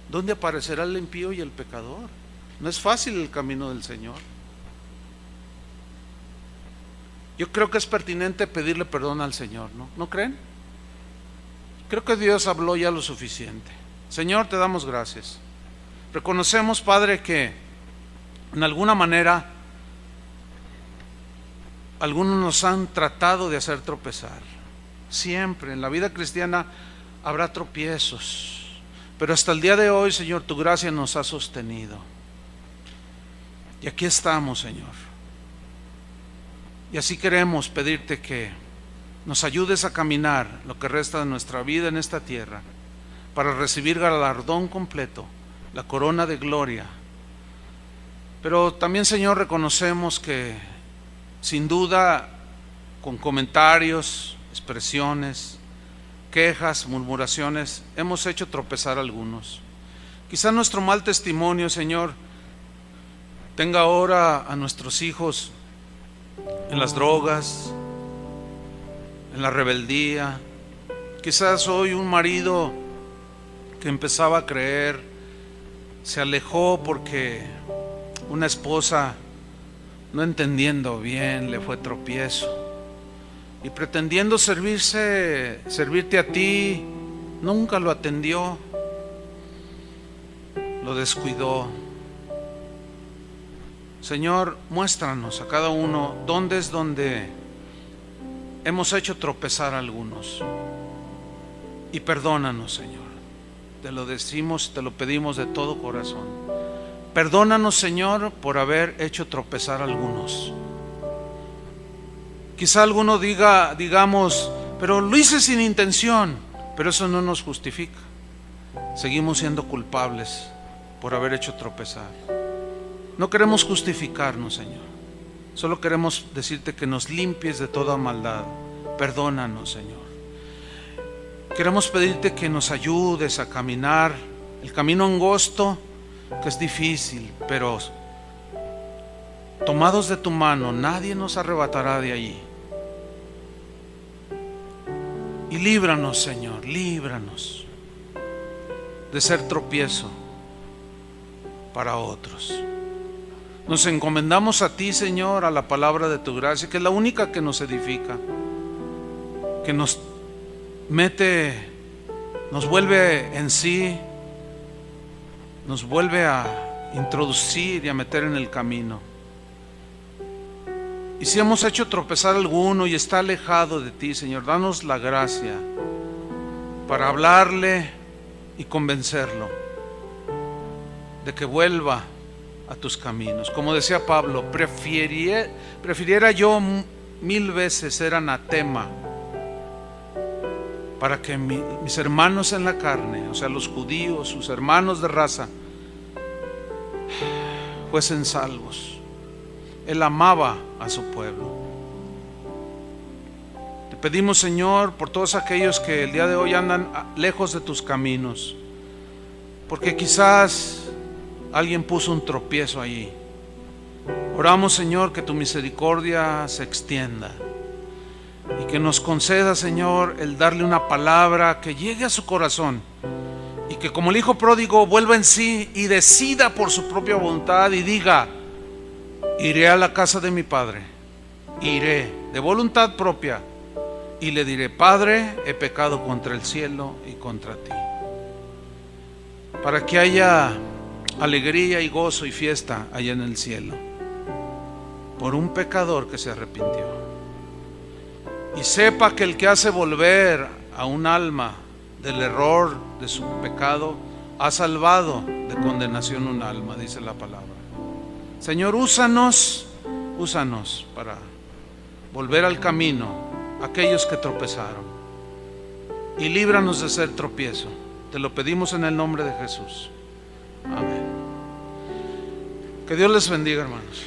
Speaker 1: ¿dónde aparecerá el impío y el pecador? No es fácil el camino del Señor. Yo creo que es pertinente pedirle perdón al Señor, ¿no? ¿No creen? Creo que Dios habló ya lo suficiente. Señor, te damos gracias. Reconocemos, Padre, que en alguna manera algunos nos han tratado de hacer tropezar. Siempre en la vida cristiana habrá tropiezos, pero hasta el día de hoy, Señor, tu gracia nos ha sostenido. Y aquí estamos, Señor. Y así queremos pedirte que nos ayudes a caminar lo que resta de nuestra vida en esta tierra, para recibir galardón completo, la corona de gloria. Pero también, Señor, reconocemos que sin duda, con comentarios, expresiones, quejas, murmuraciones, hemos hecho tropezar a algunos. Quizá nuestro mal testimonio, Señor, tenga ahora a nuestros hijos en las drogas, en la rebeldía. Quizás hoy un marido que empezaba a creer se alejó porque una esposa, no entendiendo bien, le fue tropiezo, y pretendiendo servirte a ti, nunca lo atendió, lo descuidó. Señor, muéstranos a cada uno dónde es donde hemos hecho tropezar a algunos, y perdónanos, Señor. Te lo decimos, te lo pedimos de todo corazón. Perdónanos, Señor, por haber hecho tropezar a algunos. Quizá alguno digamos, pero lo hice sin intención, pero eso no nos justifica. Seguimos siendo culpables por haber hecho tropezar. No queremos justificarnos, Señor. Solo queremos decirte que nos limpies de toda maldad. Perdónanos, Señor. Queremos pedirte que nos ayudes a caminar el camino angosto, que es difícil, pero tomados de tu mano, nadie nos arrebatará de allí. Y líbranos, Señor, líbranos de ser tropiezo para otros. Nos encomendamos a ti, Señor, a la palabra de tu gracia, que es la única que nos edifica, que nos mete, nos vuelve en sí, nos vuelve a introducir y a meter en el camino. Y si hemos hecho tropezar a alguno y está alejado de ti, Señor, danos la gracia para hablarle y convencerlo de que vuelva a tus caminos. Como decía Pablo, prefiriera yo 1000 veces ser anatema para que mis hermanos en la carne, o sea, los judíos, sus hermanos de raza, fuesen salvos. Él amaba a su pueblo. Te pedimos, Señor, por todos aquellos que el día de hoy andan lejos de tus caminos, porque quizás alguien puso un tropiezo allí. Oramos, Señor, que tu misericordia se extienda y que nos conceda, Señor, el darle una palabra que llegue a su corazón, y que como el hijo pródigo vuelva en sí y decida por su propia voluntad y diga: iré a la casa de mi padre, iré de voluntad propia y le diré: Padre, he pecado contra el cielo y contra ti. Para que haya alegría y gozo y fiesta allá en el cielo por un pecador que se arrepintió, y sepa que el que hace volver a un alma del error de su pecado ha salvado de condenación un alma, dice la palabra. Señor, úsanos para volver al camino aquellos que tropezaron, y líbranos de ser tropiezo. Te lo pedimos en el nombre de Jesús. Amén. Que Dios les bendiga, hermanos.